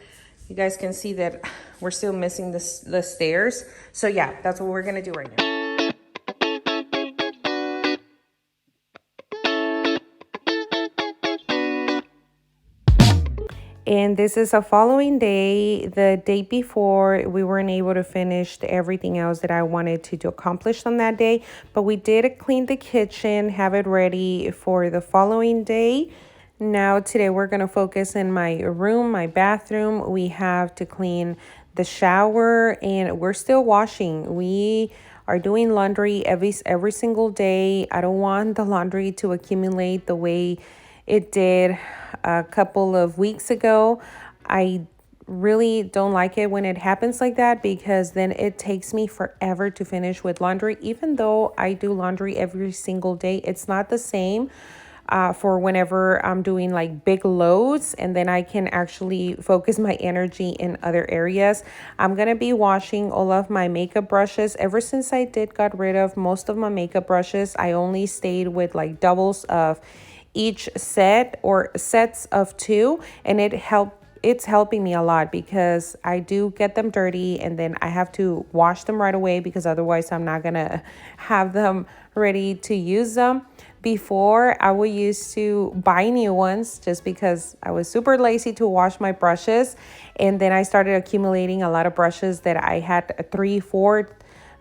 You guys can see that we're still missing the stairs. So yeah, that's what we're gonna do right now. And this is a following day. The day before, we weren't able to finish everything else that I wanted to accomplish on that day. But we did clean the kitchen, have it ready for the following day. Now today we're going to focus in my room, my bathroom. We have to clean the shower, and we're still washing. We are doing laundry every single day. I don't want the laundry to accumulate the way it did a couple of weeks ago. I really don't like it when it happens like that, because then it takes me forever to finish with laundry. Even though I do laundry every single day, it's not the same for whenever I'm doing like big loads, and then I can actually focus my energy in other areas. I'm gonna be washing all of my makeup brushes. Ever since I got rid of most of my makeup brushes, I only stayed with like doubles of each set or sets of 2, and it's helping me a lot, because I do get them dirty and then I have to wash them right away, because otherwise I'm not gonna have them ready to use them. Before, I would used to buy new ones just because I was super lazy to wash my brushes, and then I started accumulating a lot of brushes that I had 3-4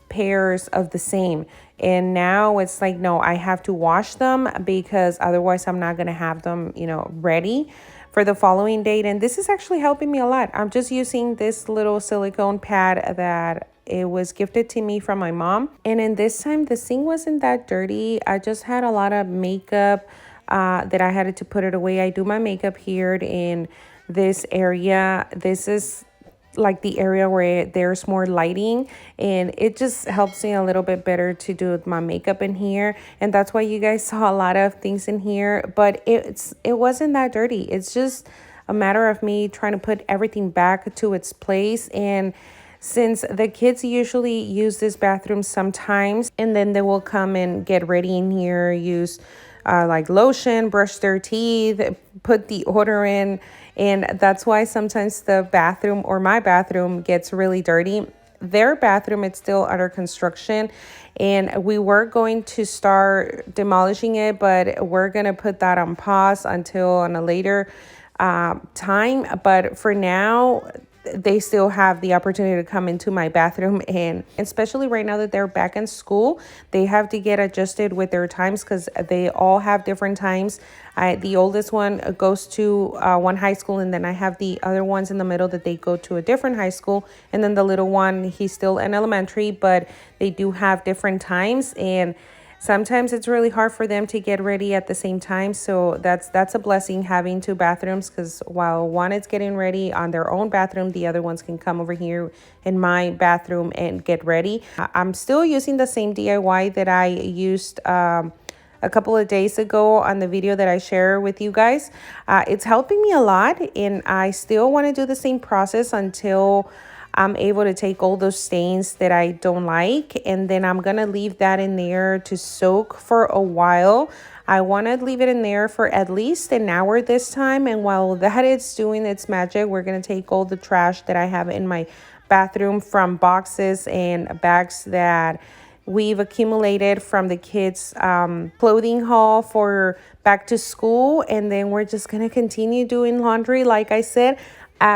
pairs of the same. And now it's like, no, I have to wash them, because otherwise I'm not going to have them, ready for the following date. And this is actually helping me a lot. I'm just using this little silicone pad that it was gifted to me from my mom. And in this time, the sink wasn't that dirty. I just had a lot of makeup that I had to put it away. I do my makeup here in this area. This is like the area where there's more lighting, and it just helps me a little bit better to do my makeup in here. And that's why you guys saw a lot of things in here, but it wasn't that dirty. It's just a matter of me trying to put everything back to its place. And since the kids usually use this bathroom sometimes, and then they will come and get ready in here, use like lotion, brush their teeth, put deodorant. And that's why sometimes the bathroom or my bathroom gets really dirty. Their bathroom is still under construction, and we were going to start demolishing it, but we're going to put that on pause until on a later time. But for now, they still have the opportunity to come into my bathroom, and especially right now that they're back in school, they have to get adjusted with their times, because they all have different times. The oldest one goes to one high school, and then I have the other ones in the middle that they go to a different high school, and then the little one, he's still in elementary, but they do have different times, and sometimes it's really hard for them to get ready at the same time. So that's a blessing, having 2 bathrooms, because while one is getting ready on their own bathroom, the other ones can come over here in my bathroom and get ready. I'm still using the same DIY that I used a couple of days ago on the video that I share with you guys. It's helping me a lot, and I still want to do the same process until I'm able to take all those stains that I don't like, and then I'm gonna leave that in there to soak for a while. I want to leave it in there for at least an hour this time, and while that is doing its magic, we're gonna take all the trash that I have in my bathroom from boxes and bags that we've accumulated from the kids' clothing haul for back to school, and then we're just gonna continue doing laundry. Like I said,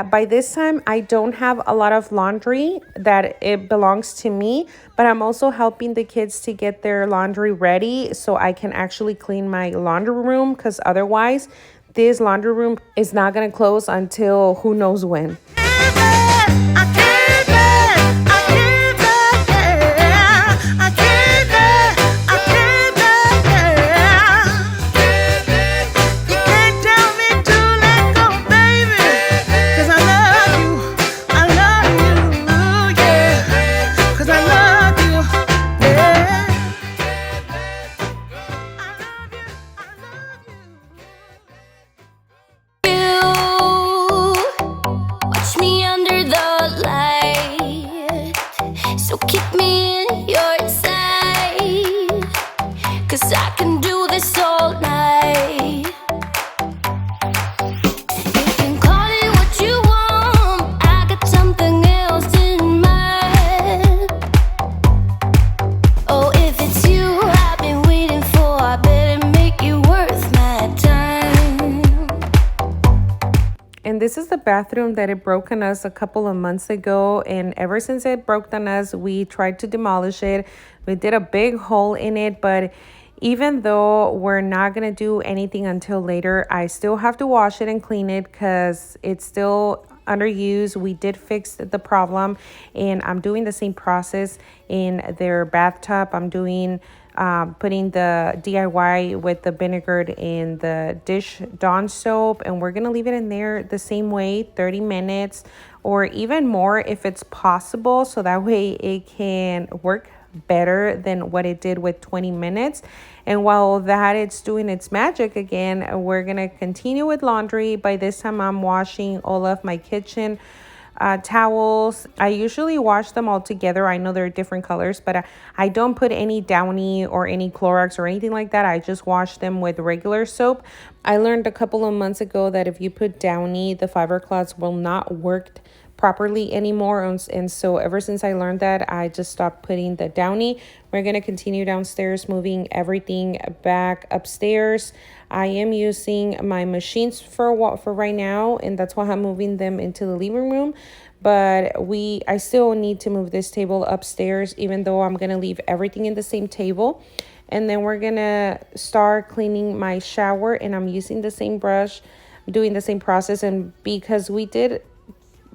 by this time, I don't have a lot of laundry that it belongs to me, but I'm also helping the kids to get their laundry ready so I can actually clean my laundry room, because otherwise this laundry room is not going to close until who knows when. me in your side, 'cause I can do this all night. You can call it what you want, I got something else in mind. Oh, if it's you I've been waiting for, I better make you worth my time. And this is the bathroom that it broke on us a couple of months ago. And ever since it broke on us, we tried to demolish it. We did a big hole in it. But even though we're not going to do anything until later, I still have to wash it and clean it because it's still under use. We did fix the problem. And I'm doing the same process in their bathtub. I'm doing putting the DIY with the vinegar in the dish Dawn soap, and we're gonna leave it in there the same way 30 minutes or even more if it's possible, so that way it can work better than what it did with 20 minutes. And while that it's doing its magic again, we're gonna continue with laundry. By this time I'm washing all of my kitchen towels. I usually wash them all together. I know they're different colors, but I don't put any Downy or any Clorox or anything like that. I just wash them with regular soap. I learned a couple of months ago that if you put Downy, the fiber cloths will not work properly anymore. And so ever since I learned that, I just stopped putting the Downy. We're going to continue downstairs, moving everything back upstairs. I am using my machines for right now, and that's why I'm moving them into the living room. But I still need to move this table upstairs, even though I'm going to leave everything in the same table. And then we're going to start cleaning my shower, and I'm using the same brush, doing the same process. And because we did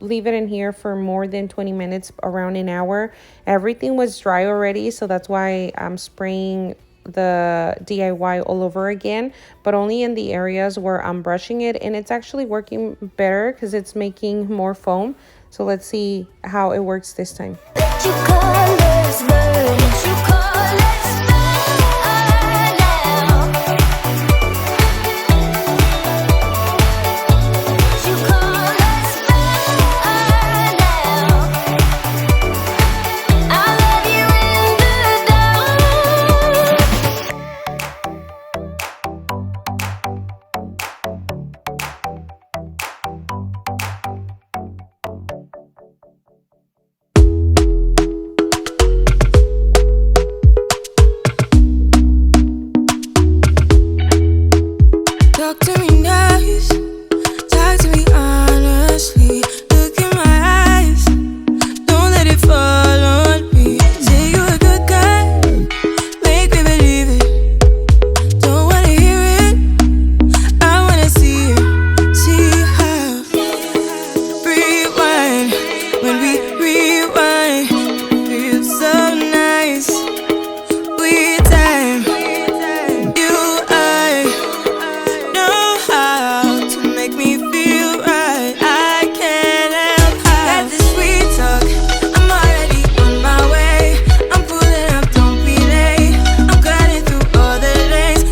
leave it in here for more than 20 minutes, around an hour, everything was dry already. So that's why I'm spraying the DIY all over again, but only in the areas where I'm brushing it, and it's actually working better because it's making more foam. So let's see how it works this time. Let your colors burn, let your colors burn now. Let your colors burn now. I love you in the dark. Talk to me nice, talk to me honestly. Look in my eyes, don't let it fall on me. Say you're a good guy, make me believe it. Don't wanna hear it, I wanna see it. See how rewind, when we rewind, it feels so nice. With time, you I know how to make me feel right. I can't help how. Got this sweet talk, I'm already on my way. I'm pulling up, don't be late. I'm cutting through all the lanes.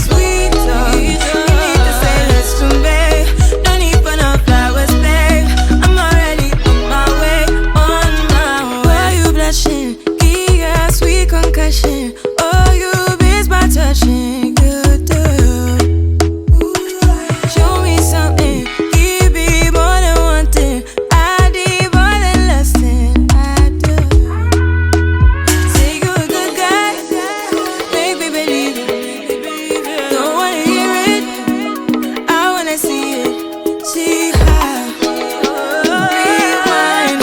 Sweet talk, you need to say less to me. No need for no flowers, babe. I'm already on my way, on my way. Why you blushing? Yeah, sweet concussion. Oh, you miss my touching. Good do. Show me something. Give me more than one thing. I need more than less than I do. Say you're a good guy. Make me believe it. Don't wanna hear it, I wanna see it. See how rewind,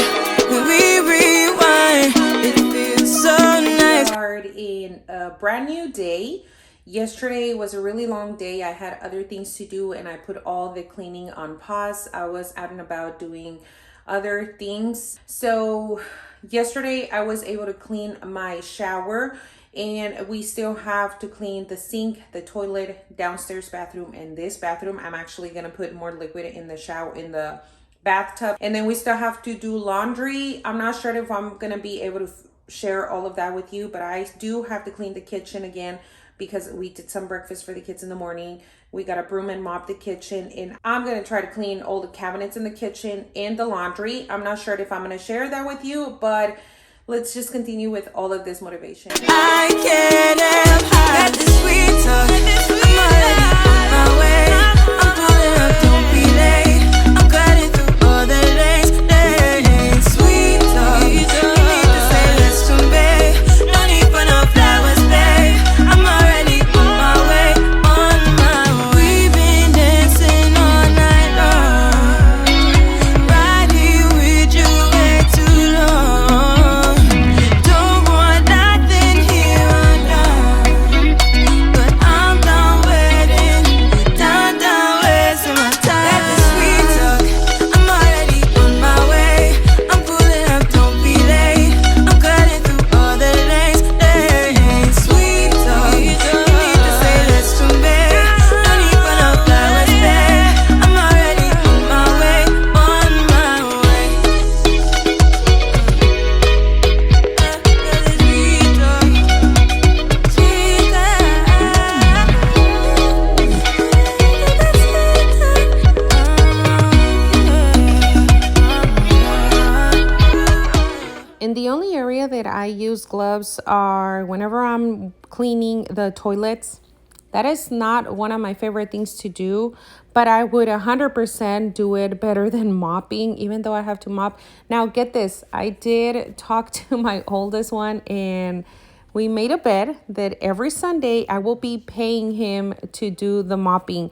when we rewind, it feels so nice. Start in a brand new day. Yesterday was a really long day. I had other things to do, and I put all the cleaning on pause. I was out and about doing other things. So yesterday I was able to clean my shower, and we still have to clean the sink, the toilet, downstairs bathroom, and this bathroom. I'm actually gonna put more liquid in the shower, in the bathtub. And then we still have to do laundry. I'm not sure if I'm gonna be able to share all of that with you, but I do have to clean the kitchen again because we did some breakfast for the kids in the morning. We got to broom and mop the kitchen, and I'm going to try to clean all the cabinets in the kitchen and the laundry. I'm not sure if I'm going to share that with you, but let's just continue with all of this motivation. I can't help got this sweet talk. I'm already on my way. I'm pulling up, don't be late. I'm cutting through all the lanes. Sweet talk. You need to say let's convey. No need for no flowers, babe. I'm already on my way, on my way. We've been dancing all night long. Right here with you way too long. Don't want nothing here or now. But I'm done waiting, down, wasting my time. Got this sweet talk, I'm already on my way. I'm pulling up, don't be late. I'm cutting through all the lanes. Sweet talk, you need to say let's convey. No need for no flowers, babe. I'm already on my way, on my way. Got this sweet talk, sweet And the only area that I use gloves are whenever I'm cleaning the toilets. That is not one of my favorite things to do, but I would 100% do it better than mopping, even though I have to mop. Now, get this. I did talk to my oldest one, and we made a bet that every Sunday I will be paying him to do the mopping.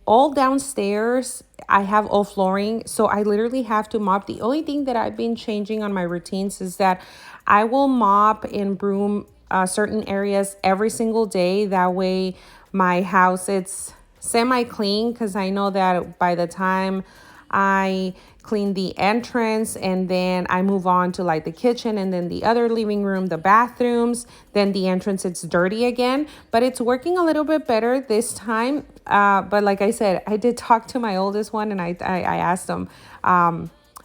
All downstairs, I have all flooring, so I literally have to mop. The only thing that I've been changing on my routines is that I will mop and broom certain areas every single day. That way my house, it's semi-clean, because I know that by the time I clean the entrance and then I move on to like the kitchen and then the other living room, the bathrooms, then the entrance, it's dirty again. But it's working a little bit better this time. But like I said, I did talk to my oldest one, and I asked him,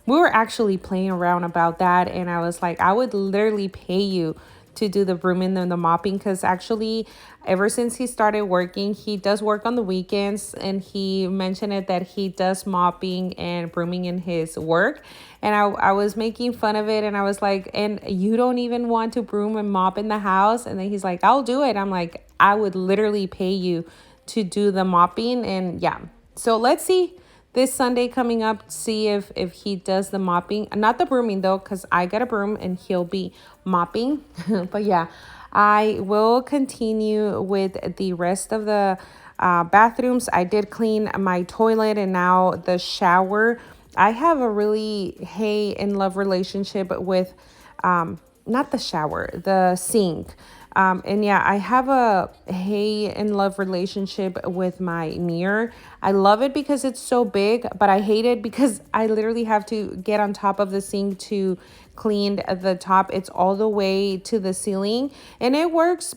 we were actually playing around about that, and I was like, I would literally pay you to do the brooming and the mopping, because actually ever since he started working, he does work on the weekends, and he mentioned it that he does mopping and brooming in his work. And I was making fun of it, and I was like, and you don't even want to broom and mop in the house? And then he's like, I'll do it. I'm like, I would literally pay you to do the mopping. And yeah, so let's see this Sunday coming up, see if he does the mopping, not the brooming though, because I got a broom and he'll be mopping. But yeah, I will continue with the rest of the bathrooms. I did clean my toilet and now the shower. I have a really hate and love relationship with not the shower, the sink. And yeah, I have a hate and love relationship with my mirror. I love it because it's so big, but I hate it because I literally have to get on top of the sink to clean the top. It's all the way to the ceiling, and it works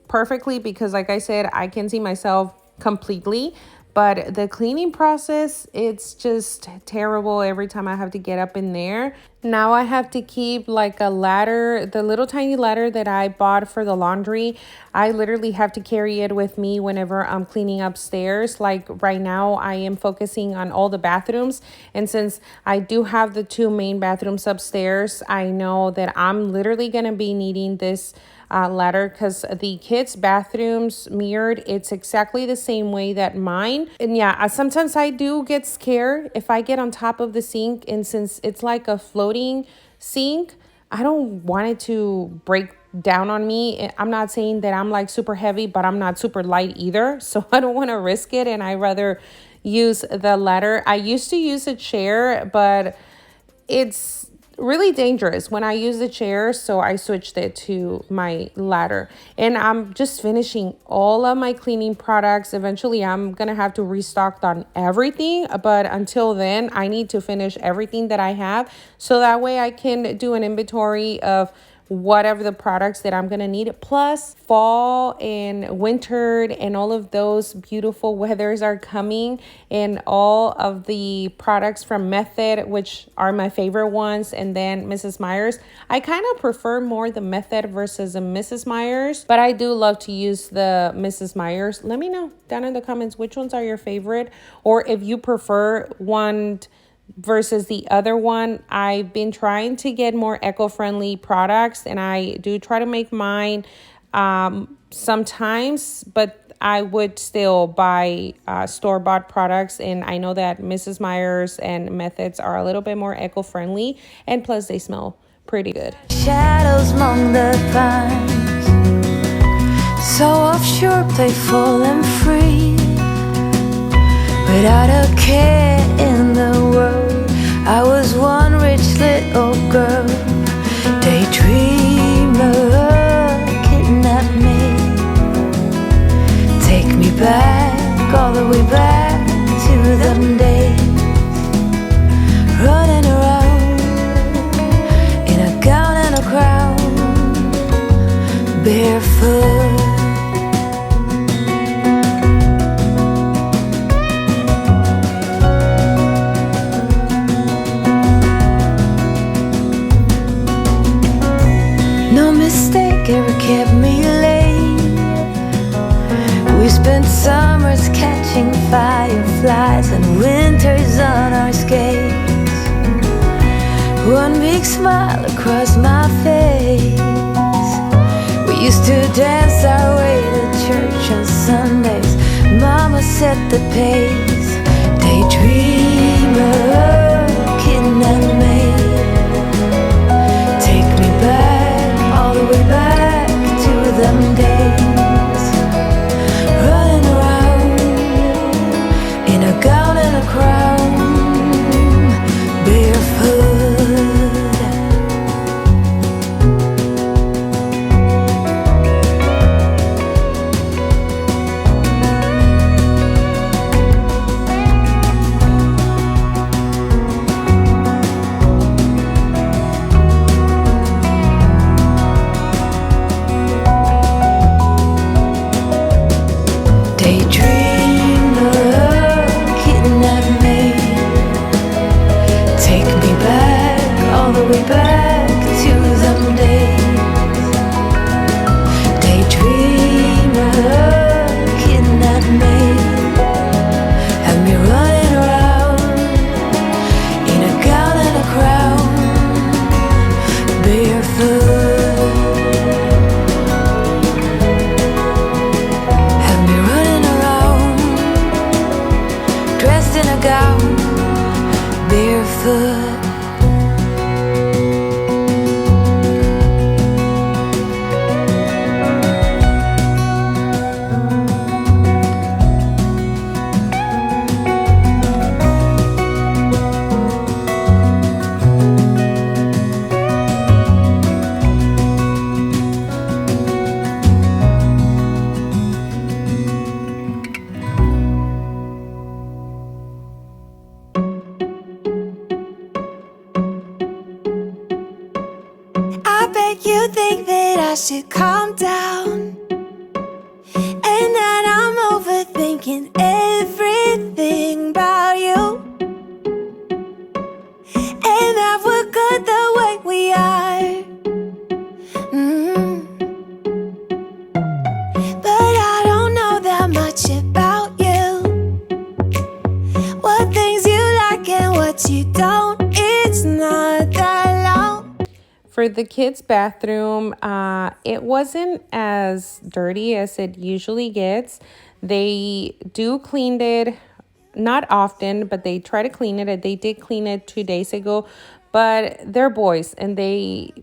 perfectly because, like I said, I can see myself completely. But the cleaning process, it's just terrible every time I have to get up in there. Now I have to keep like a ladder, the little tiny ladder that I bought for the laundry. I literally have to carry it with me whenever I'm cleaning upstairs. Like right now, I am focusing on all the bathrooms. And since I do have the 2 main bathrooms upstairs, I know that I'm literally going to be needing this ladder because the kids' bathrooms mirrored, it's exactly the same way that mine. And yeah, sometimes I do get scared if I get on top of the sink, and since it's like a floating sink, I don't want it to break down on me. I'm not saying that I'm like super heavy, but I'm not super light either, so I don't want to risk it, and I rather use the ladder. I used to use a chair, but it's really dangerous when I use the chair, so I switched it to my ladder. And I'm just finishing all of my cleaning products. Eventually I'm gonna have to restock on everything, but until then I need to finish everything that I have, so that way I can do an inventory of whatever the products that I'm gonna need. Plus fall and winter and all of those beautiful weathers are coming, and all of the products from Method, which are my favorite ones, and then Mrs. Meyer's. I kind of prefer more the Method versus the Mrs. Meyer's, but I do love to use the Mrs. Meyer's. Let me know down in the comments which ones are your favorite, or if you prefer one versus the other one. I've been trying to get more eco-friendly products, and I do try to make mine sometimes, but I would still buy store-bought products, and I know that Mrs. Meyer's and Methods are a little bit more eco-friendly, and plus they smell pretty good. Shadows among the pines, so offshore, playful and free, without a care in the world. I was one rich little girl, daydreamer, kidnap me, take me back, all the way back to them days, running around in a gown and a crown, barefoot. No mistake ever kept me late. We spent summers catching fireflies and winters on our skates. One big smile across my face. We used to dance our way to church on Sundays. Mama set the pace. Daydreamer, kidnap me, take me back, all the way back to them days, running around in a gown and a crown, barefoot. You think that I should calm down, and that I'm overthinking everything about you, and that we're good the way we are. But I don't know that much about you, what things you like and what you don't. It's not that long. For the kids' bathroom, it wasn't as dirty as it usually gets. They do clean it, not often, but they try to clean it. They did clean it 2 days ago, but they're boys and they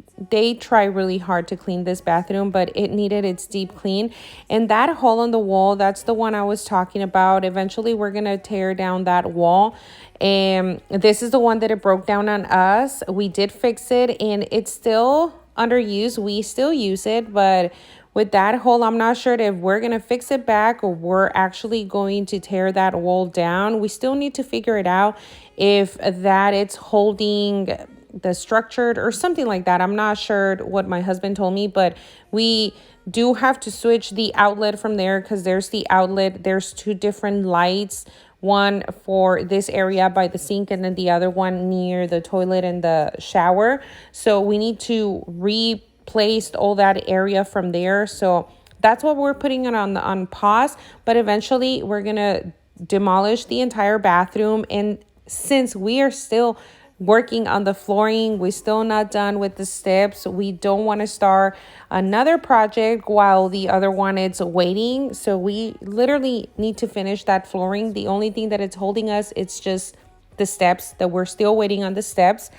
try really hard to clean this bathroom, but it needed its deep clean. And that hole in the wall, that's the one I was talking about. Eventually, we're going to tear down that wall. And this is the one that it broke down on us. We did fix it, and it's still under use. We still use it, but with that hole, I'm not sure if we're going to fix it back or we're actually going to tear that wall down. We still need to figure it out if that it's holding the structured or something like that. I'm not sure what my husband told me, but we do have to switch the outlet from there because there's the outlet. There's two different lights, one for this area by the sink and then the other one near the toilet and the shower. So we need to replace all that area from there. So that's what we're putting it on pause, but eventually we're gonna demolish the entire bathroom. And since we are still working on the flooring, we're still not done with the steps. We don't want to start another project while the other one is waiting. So we literally need to finish that flooring. The only thing that it's holding us, it's just the steps, that we're still waiting on the steps.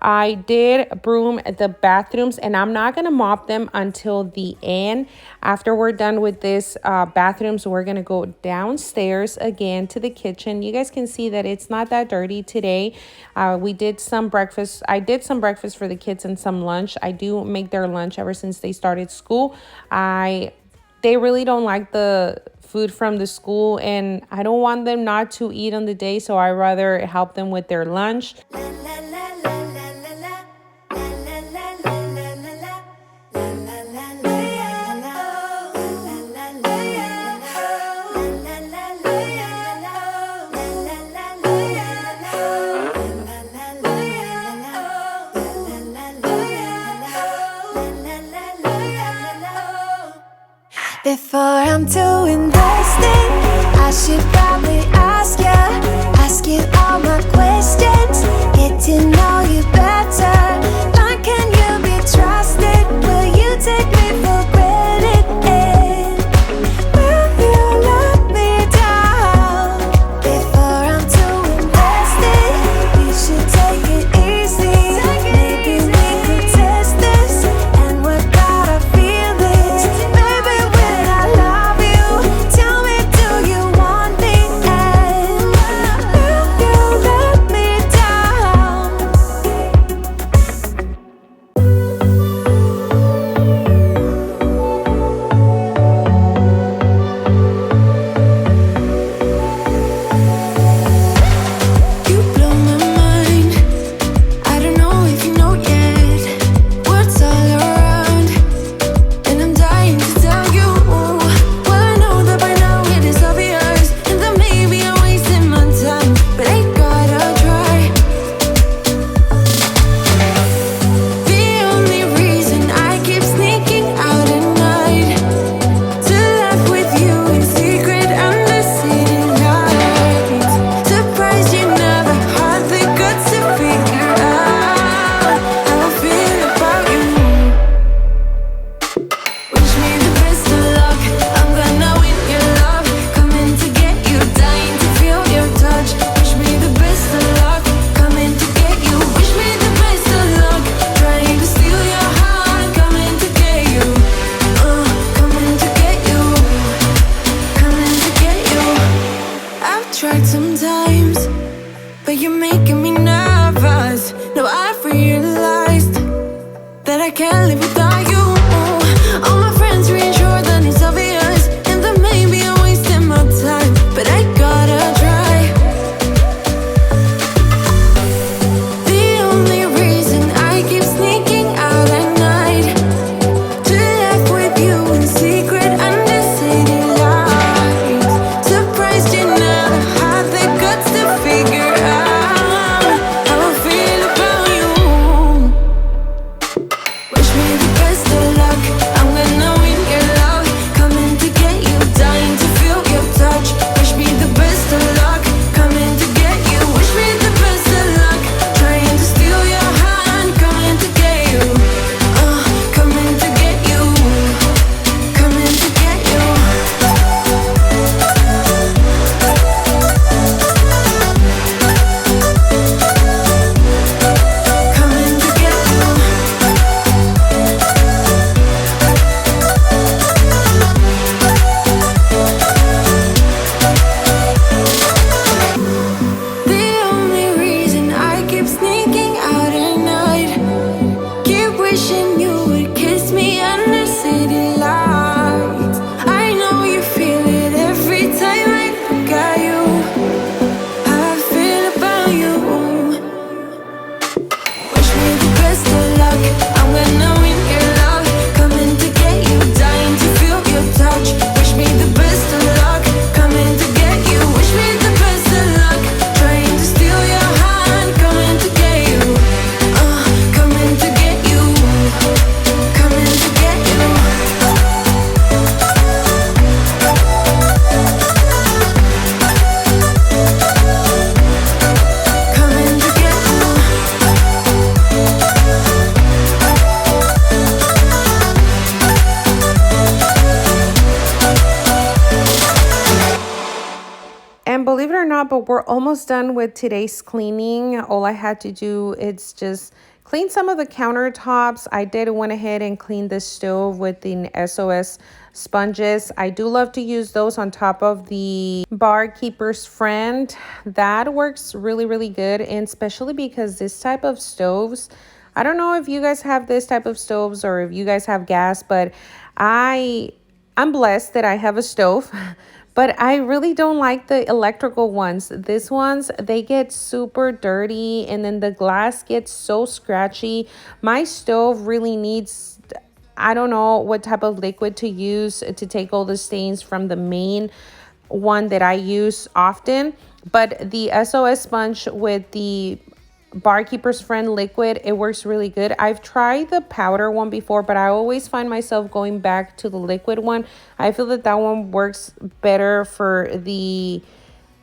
I did broom the bathrooms, and I'm not going to mop them until the end. After we're done with this bathrooms, we're going to go downstairs again to the kitchen. You guys can see that it's not that dirty today. We did some breakfast. I did some breakfast for the kids and some lunch. I do make their lunch ever since they started school. They really don't like the food from the school, and I don't want them not to eat on the day, so I rather help them with their lunch. Before I'm too invested, I should probably ask you all my questions, get to know you better. Why can you be trusted? Will you take me for granted? And will you let me down? Before I'm too invested, you should take it easy. Maybe we could test this and work out our feelings. Maybe when I love you, tell me, do you want me? And will you let me down? not, but we're almost done with today's cleaning. All I had to do is just clean some of the countertops. I did went ahead and clean the stove with the SOS sponges. I do love to use those on top of the barkeeper's friend. That works really, really good, and especially because this type of stoves, I don't know if you guys have this type of stoves or if you guys have gas, but I'm blessed that I have a stove. But I really don't like the electrical ones. These ones, they get super dirty, and then the glass gets so scratchy. My stove really needs, I don't know what type of liquid to use to take all the stains from the main one that I use often. But the SOS sponge with the barkeeper's friend liquid, it works really good. I've tried the powder one before, but I always find myself going back to the liquid one. I feel that one works better for the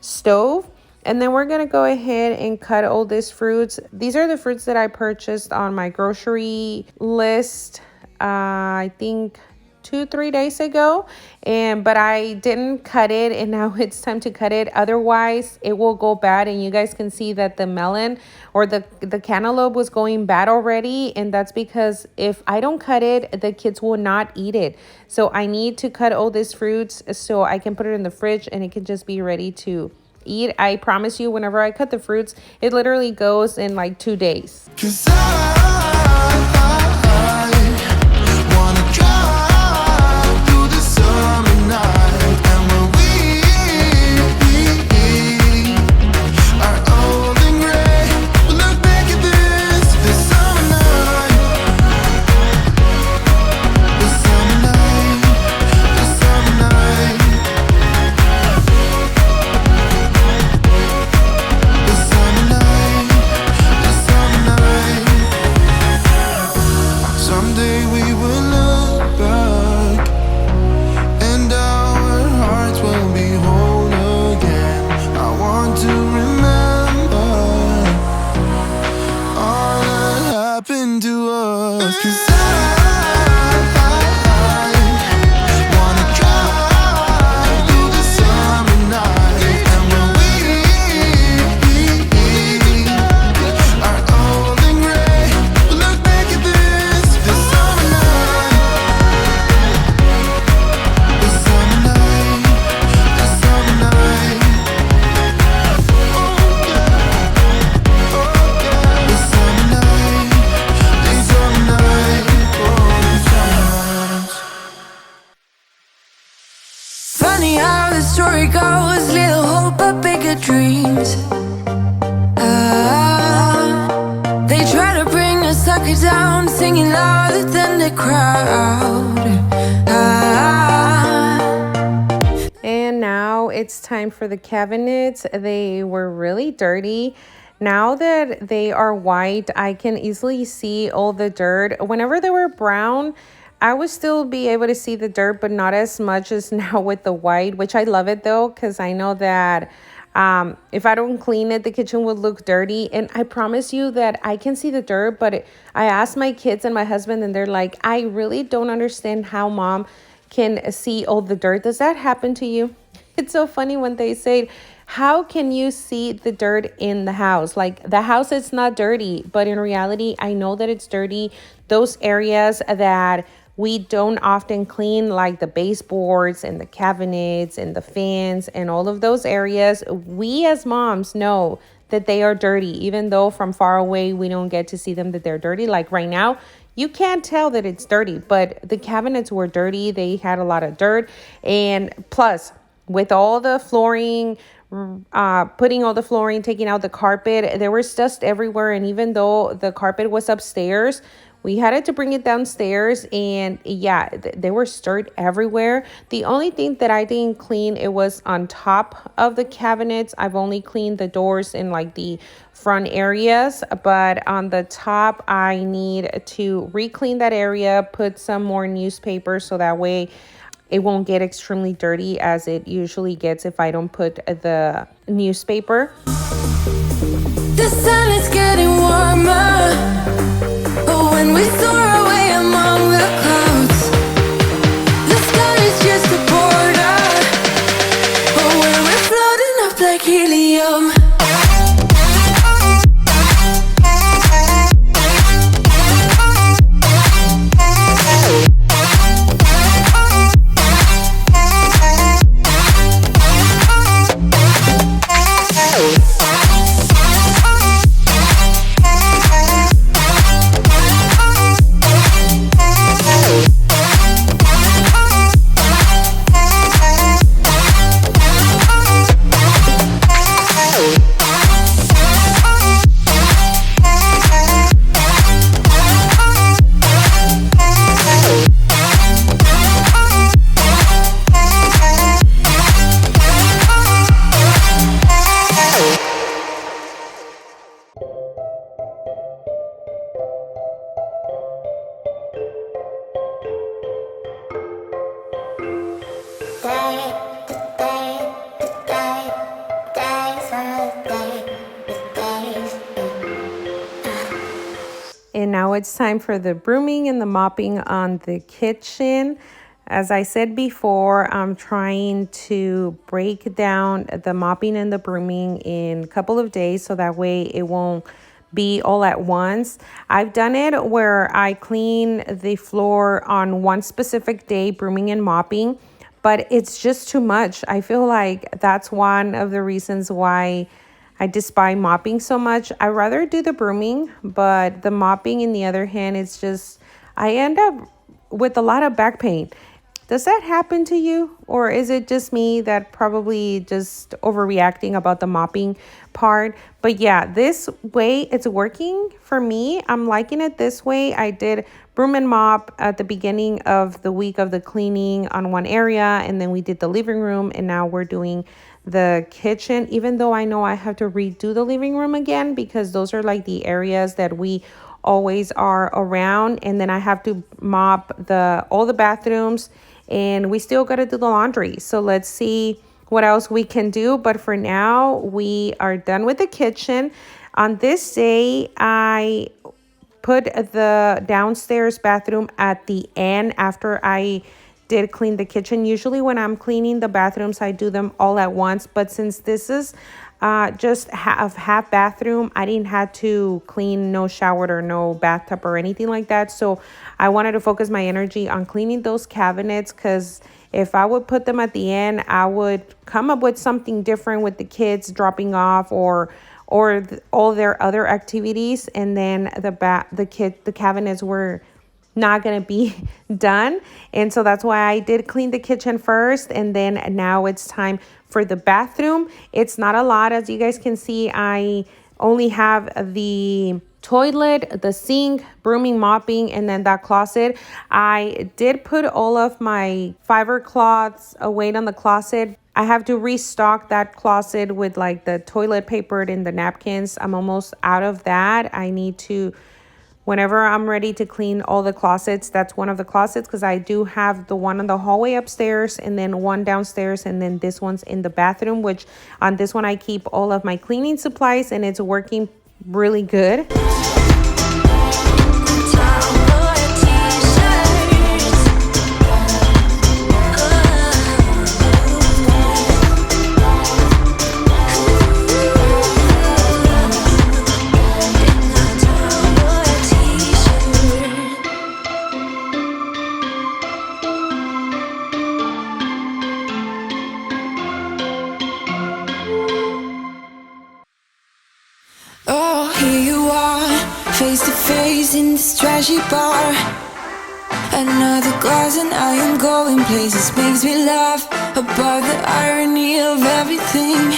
stove. And then we're gonna go ahead and cut all these fruits. These are the fruits that I purchased on my grocery list, I think 2-3 days ago, but I didn't cut it, and now it's time to cut it. Otherwise it will go bad, and you guys can see that the melon or the cantaloupe was going bad already, and that's because if I don't cut it, the kids will not eat it. So I need to cut all these fruits so I can put it in the fridge and it can just be ready to eat. I promise you, whenever I cut the fruits, it literally goes in like 2 days. 'Cause I wanna drive through the summer night, and when we are old and gray, we'll look back at this summer night, this summer night, this summer night, this summer night, this summer night. Someday we will look back, and our hearts will be whole again. I want to remember all that happened to us. 'Cause I wanna drive through the summer night, and when we are old and gray, we'll look back at this summer night, this summer night, this summer night. Oh yeah, this summer night, this summer night, oh, this summer night. Funny how the story goes, little hope but bigger dreams. They try to bring a sucker down, singing louder than the crowd. And now it's time for the cabinets. They were really dirty. Now that they are white, I can easily see all the dirt. Whenever they were brown, I would still be able to see the dirt, but not as much as now with the white, which I love it though, because I know that if I don't clean it, the kitchen would look dirty. And I promise you that I can see the dirt, but I asked my kids and my husband, and they're like, I really don't understand how mom can see all the dirt. Does that happen to you? It's so funny when they say, how can you see the dirt in the house? Like, the house is not dirty, but in reality, I know that it's dirty. Those areas that we don't often clean, like the baseboards and the cabinets and the fans and all of those areas, we as moms know that they are dirty, even though from far away we don't get to see them that they're dirty. Like right now, you can't tell that it's dirty, but the cabinets were dirty. They had a lot of dirt. And plus, with all the flooring, putting all the flooring, taking out the carpet, there was dust everywhere. And even though the carpet was upstairs, we had to bring it downstairs, and yeah, there was dirt everywhere. The only thing that I didn't clean, it was on top of the cabinets. I've only cleaned the doors in like the front areas, but on the top, I need to re-clean that area, put some more newspaper so that way it won't get extremely dirty as it usually gets if I don't put the newspaper. The sun is getting warmer. But when we soar away among the clouds, the sky is just a border. But when we're floating up like helium, it's time for the brooming and the mopping on the kitchen. As I said before, I'm trying to break down the mopping and the brooming in a couple of days so that way it won't be all at once. I've done it where I clean the floor on one specific day, brooming and mopping, but it's just too much. I feel like that's one of the reasons why I despise mopping so much. I rather do the brooming, but the mopping, in the other hand, it's just, I end up with a lot of back pain. Does that happen to you? Or is it just me that probably just overreacting about the mopping part? But yeah, this way it's working for me. I'm liking it this way. I did broom and mop at the beginning of the week of the cleaning on one area, and then we did the living room, and now we're doing the kitchen, even though I know I have to redo the living room again because those are like the areas that we always are around. And then I have to mop all the bathrooms, and we still got to do the laundry. So let's see what else we can do. But for now, we are done with the kitchen. On this day, I put the downstairs bathroom at the end after I did clean the kitchen. Usually when I'm cleaning the bathrooms, I do them all at once. But since this is just half bathroom, I didn't have to clean no shower or no bathtub or anything like that. So I wanted to focus my energy on cleaning those cabinets, because if I would put them at the end, I would come up with something different with the kids dropping off or all their other activities, and then the cabinets were not gonna be done. And so that's why I did clean the kitchen first, and then now it's time for the bathroom. It's not a lot, as you guys can see. I only have the toilet, the sink, brooming, mopping, and then that closet. I did put all of my fiber cloths away on the closet. I have to restock that closet with like the toilet paper and the napkins. I'm almost out of that. I need to, whenever I'm ready to clean all the closets, that's one of the closets, because I do have the one in the hallway upstairs and then one downstairs, and then this one's in the bathroom, which on this one I keep all of my cleaning supplies, and it's working really good. Oh, here you are, face to face in this trashy bar. Another glass and I am going places. Makes me laugh about the irony of everything.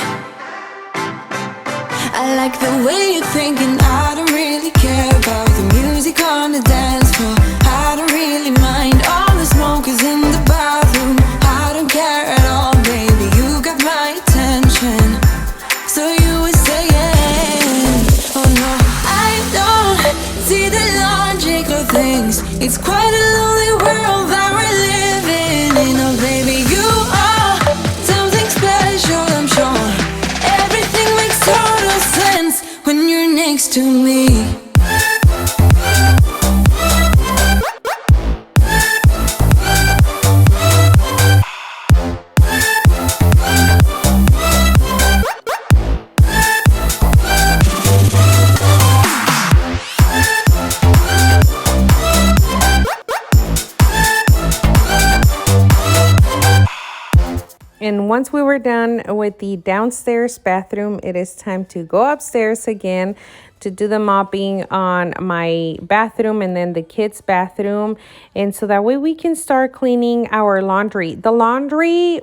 I like the way you're thinking. I don't really care about the music on the dance floor. I don't really mind all the smokers in the bathroom. I don't care at all, baby, you got my attention. So you were saying, oh no, I don't see the logic of things. It's quite a lonely world that we're living in. Oh baby, you are something special, I'm sure. Everything makes total sense when you're next to me. And once we were done with the downstairs bathroom, it is time to go upstairs again to do the mopping on my bathroom and then the kids' bathroom. And so that way we can start cleaning our laundry. The laundry,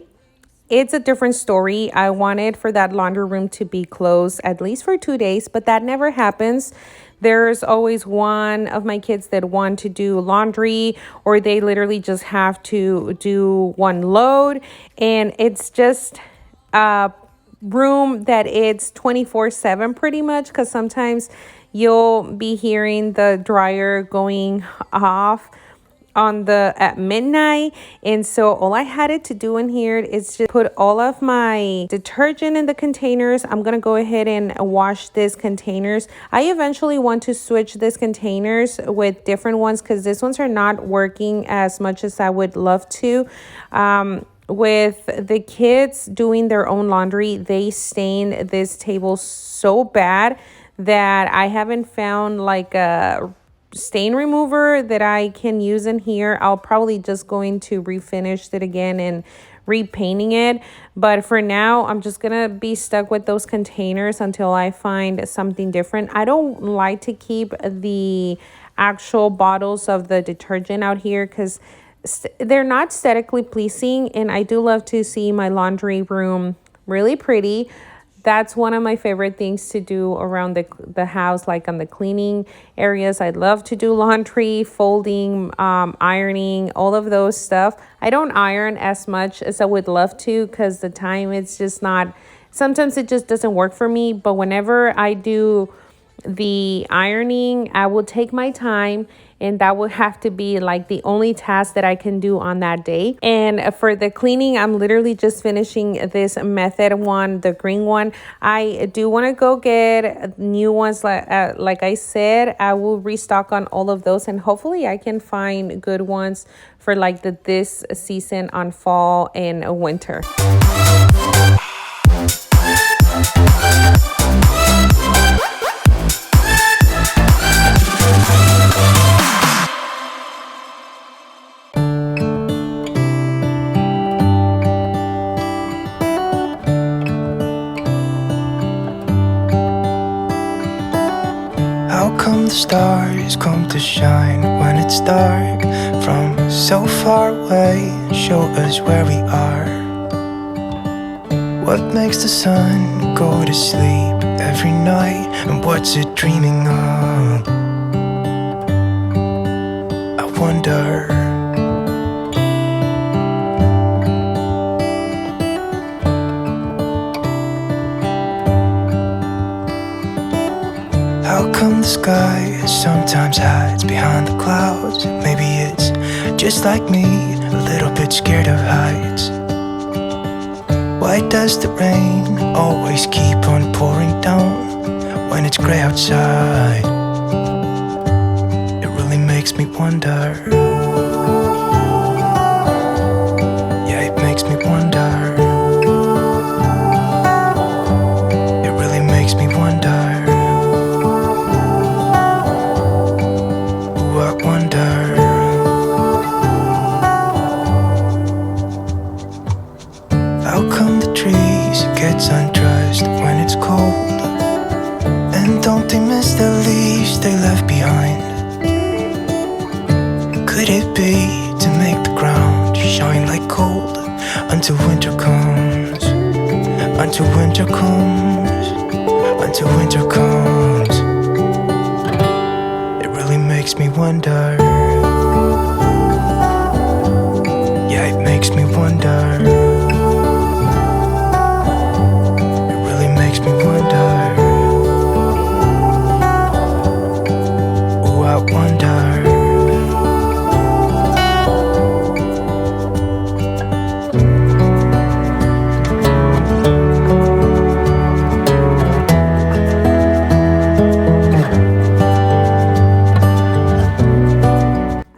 it's a different story. I wanted for that laundry room to be closed at least for 2 days, but that never happens. There's always one of my kids that want to do laundry, or they literally just have to do one load. And it's just a room that it's 24/7 pretty much, because sometimes you'll be hearing the dryer going off at midnight, and so all I had to do in here is just put all of my detergent in the containers. I'm gonna go ahead and wash these containers. I eventually want to switch these containers with different ones because these ones are not working as much as I would love to. With the kids doing their own laundry, they stain this table so bad that I haven't found like a stain remover that I can use in here. I'll probably just going to refinish it again and repainting it, but for now I'm just gonna be stuck with those containers until I find something different. I don't like to keep the actual bottles of the detergent out here because they're not aesthetically pleasing, and I do love to see my laundry room really pretty. That's one of my favorite things to do around the house, like on the cleaning areas. I love to do laundry, folding, ironing, all of those stuff. I don't iron as much as I would love to because the time it's just not, sometimes it just doesn't work for me. But whenever I do the ironing, I will take my time, and that would have to be like the only task that I can do on that day. And for the cleaning, I'm literally just finishing this method one, the green one. I do want to go get new ones. Like I said, I will restock on all of those, and hopefully I can find good ones for like this season on fall and winter. The stars come to shine when it's dark from so far away and show us where we are. What makes the sun go to sleep every night, and what's it dreaming of? I wonder. How come the sky sometimes hides behind the clouds? Maybe it's just like me, a little bit scared of heights. Why does the rain always keep on pouring down when it's gray outside? It really makes me wonder. Yeah, it makes me wonder. It really makes me wonder. Undressed when it's cold, and don't they miss the leaves they left behind? Could it be to make the ground shine like gold until winter comes? Until winter comes, until winter comes. It really makes me wonder. Yeah, it makes me wonder. Makes me wonder. Oh, I wonder.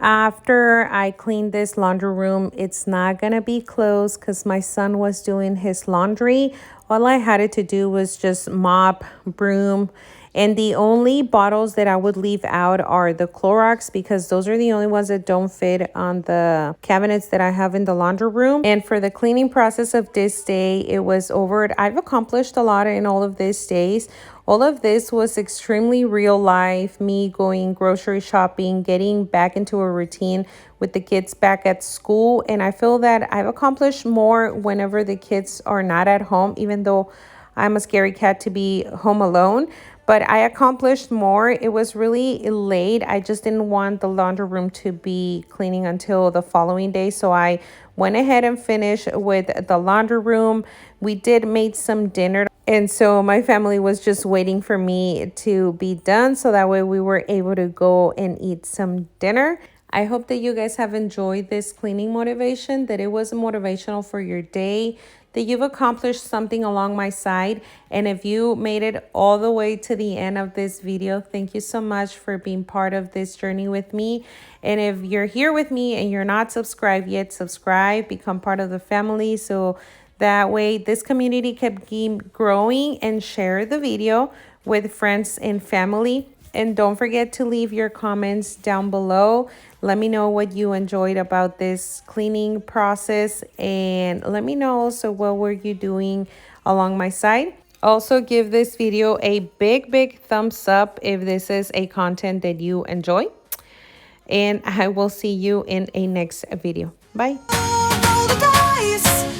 After I cleaned this laundry room, it's not gonna be closed because my son was doing his laundry. All I had to do was just mop, broom, and the only bottles that I would leave out are the Clorox because those are the only ones that don't fit on the cabinets that I have in the laundry room. And for the cleaning process of this day, it was over. I've accomplished a lot in all of these days. All of this was extremely real life, me going grocery shopping, getting back into a routine with the kids back at school. And I feel that I've accomplished more whenever the kids are not at home, even though I'm a scary cat to be home alone. But I accomplished more. It was really late. I just didn't want the laundry room to be cleaning until the following day. So I went ahead and finished with the laundry room. We did make some dinner. And so my family was just waiting for me to be done. So that way we were able to go and eat some dinner. I hope that you guys have enjoyed this cleaning motivation, that it was motivational for your day, that you've accomplished something along my side. And if you made it all the way to the end of this video, thank you so much for being part of this journey with me. And if you're here with me and you're not subscribed yet, subscribe, become part of the family, so that way this community can keep growing, and share the video with friends and family. And don't forget to leave your comments down below. Let me know what you enjoyed about this cleaning process, and let me know also what were you doing along my side. Also, give this video a big thumbs up if this is a content that you enjoy. And I will see you in a next video. Bye. Roll the dice.